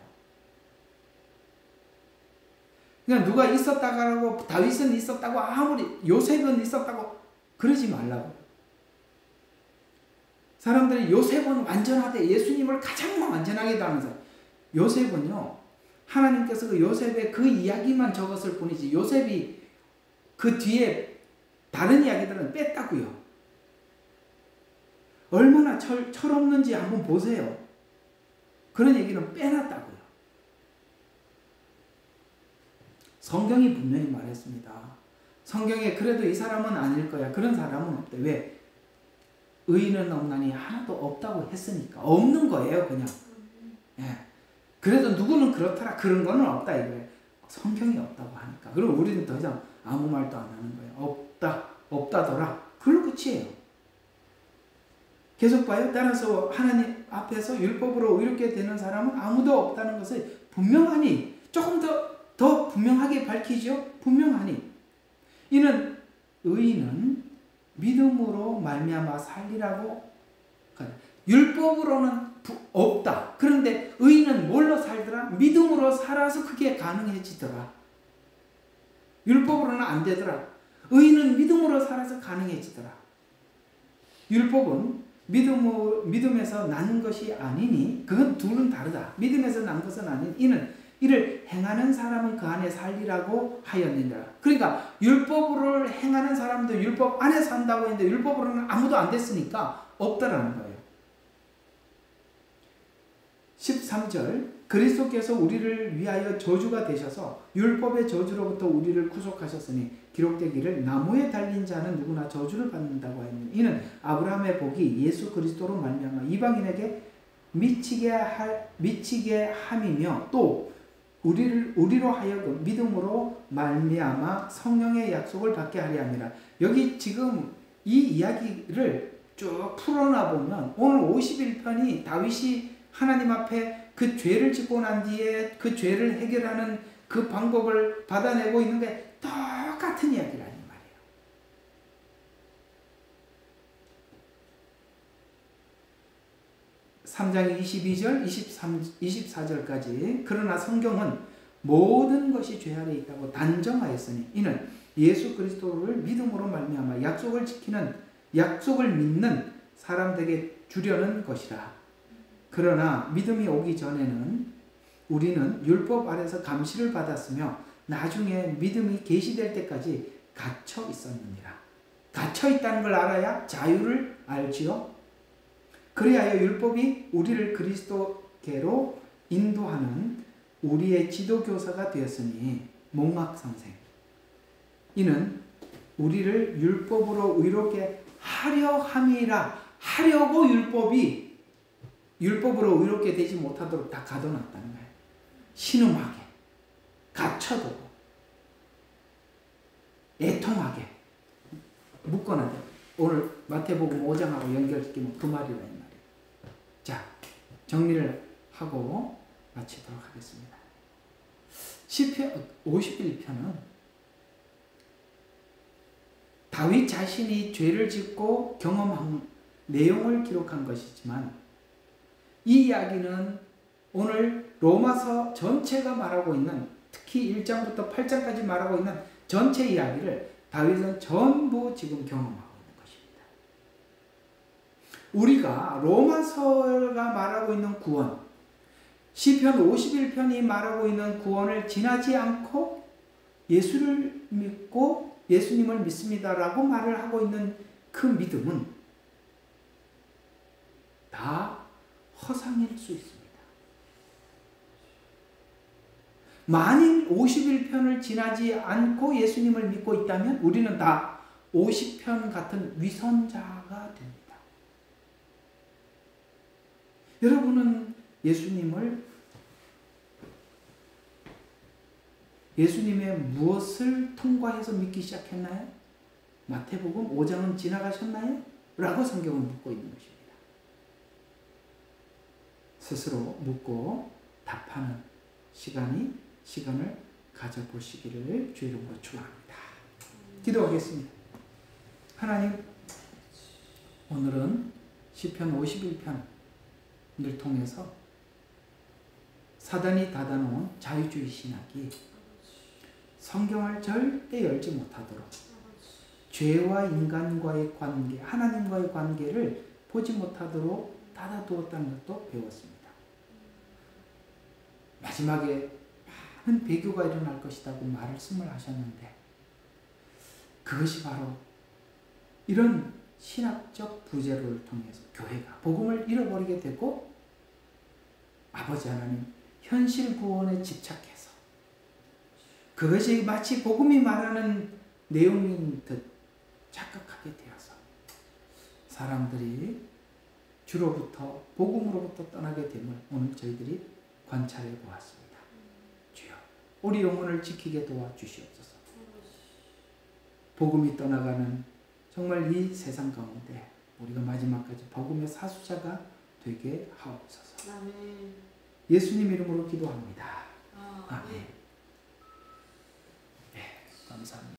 그냥 누가 있었다고 다윗은 있었다고 아무리 요셉은 있었다고 그러지 말라고. 사람들이 요셉은 완전하대. 예수님을 가장 완전하게 닮아서 요셉은요. 하나님께서 그 요셉의 그 이야기만 적었을 뿐이지 요셉이 그 뒤에 다른 이야기들은 뺐다고요. 얼마나 철없는지 한번 보세요. 그런 얘기는 빼놨다고요. 성경이 분명히 말했습니다. 성경에 그래도 이 사람은 아닐 거야. 그런 사람은 없대. 왜? 의인은 없나니 하나도 없다고 했으니까. 없는 거예요, 그냥. 예. 그래도 누구는 그렇더라. 그런 거는 없다 이거예요. 성경이 없다고 하니까. 그럼 우리는 더 이상 아무 말도 안 하는 거예요. 없다더라. 그걸로 끝이에요. 계속 봐요. 따라서 하나님 앞에서 율법으로 의롭게 되는 사람은 아무도 없다는 것을 분명하니 조금 더 분명하게 밝히죠. 분명하니 이는 의인은 믿음으로 말미암아 살리라고 율법으로는 없다. 그런데 의인은 뭘로 살더라? 믿음으로 살아서 그게 가능해지더라. 율법으로는 안 되더라. 의인은 믿음으로 살아서 가능해지더라. 율법은 믿음에서 난 것이 아니니 그건 둘은 다르다. 믿음에서 난 것은 아닌 이를 행하는 사람은 그 안에 살리라고 하였느니라. 그러니까 율법으로 행하는 사람도 율법 안에 산다고 했는데 율법으로는 아무도 안 됐으니까 없다라는 거예요. 13절 그리스도께서 우리를 위하여 저주가 되셔서 율법의 저주로부터 우리를 구속하셨으니 기록되기를 나무에 달린 자는 누구나 저주를 받는다고 하였느니 이는 아브라함의 복이 예수 그리스도로 말미암아 이방인에게 미치게 함이며 또 우리로 하여금 믿음으로 말미암아 성령의 약속을 받게 하려 함이라. 여기 지금 이 이야기를 쭉 풀어나 보면 오늘 51편이 다윗이 하나님 앞에 그 죄를 짓고 난 뒤에 그 죄를 해결하는 그 방법을 받아내고 있는 게 똑같은 이야기라는 말이에요. 3장 22절, 24절까지 그러나 성경은 모든 것이 죄 아래 있다고 단정하였으니 이는 예수 그리스도를 믿음으로 말미암아 약속을 믿는 사람들에게 주려는 것이라. 그러나 믿음이 오기 전에는 우리는 율법 아래서 감시를 받았으며 나중에 믿음이 계시될 때까지 갇혀 있었느니라. 갇혀 있다는 걸 알아야 자유를 알지요. 그리하여 율법이 우리를 그리스도께로 인도하는 우리의 지도교사가 되었으니 목막선생 이는 우리를 율법으로 의롭게 하려 함이라. 하려고 율법으로 의롭게 되지 못하도록 다 가둬놨다는 거예요. 신음하게 갇혀두고 애통하게 묶어놔야 돼요. 오늘 마태복음 5장하고 연결시키면 그 말이라 이 말이에요. 자, 정리를 하고 마치도록 하겠습니다. 시편 51편은 다윗 자신이 죄를 짓고 경험한 내용을 기록한 것이지만 이 이야기는 오늘 로마서 전체가 말하고 있는 특히 1장부터 8장까지 말하고 있는 전체 이야기를 다윗은 전부 지금 경험하고 있는 것입니다. 우리가 로마서가 말하고 있는 구원, 시편 51편이 말하고 있는 구원을 지나지 않고 예수를 믿고 예수님을 믿습니다라고 말을 하고 있는 그 믿음은 다 허상일 수 있습니다. 만일 51편을 지나지 않고 예수님을 믿고 있다면 우리는 다 50편 같은 위선자가 됩니다. 여러분은 예수님의 무엇을 통과해서 믿기 시작했나요? 마태복음 5장은 지나가셨나요? 라고 성경은 묻고 있는 것입니다. 스스로 묻고 답하는 시간을 가져보시기를 주의 이름으로 축원합니다. 기도하겠습니다. 하나님, 오늘은 시편 51편을 통해서 사단이 닫아놓은 자유주의 신학이 성경을 절대 열지 못하도록 죄와 인간과의 관계, 하나님과의 관계를 보지 못하도록 닫아두었다는 것도 배웠습니다. 마지막에 많은 배교가 일어날 것이라고 말씀을 하셨는데 그것이 바로 이런 신학적 부재로를 통해서 교회가 복음을 잃어버리게 되고 아버지 하나님 현실 구원에 집착해서 그것이 마치 복음이 말하는 내용인 듯 착각하게 되어서 사람들이 주로부터 복음으로부터 떠나게 됨을 오늘 저희들이 관찰해 보았습니다. 주여, 우리 영혼을 지키게 도와주시옵소서. 복음이 떠나가는 정말 이 세상 가운데 우리가 마지막까지 복음의 사수자가 되게 하옵소서. 아멘. 예수님 이름으로 기도합니다. 아멘. 네, 감사합니다.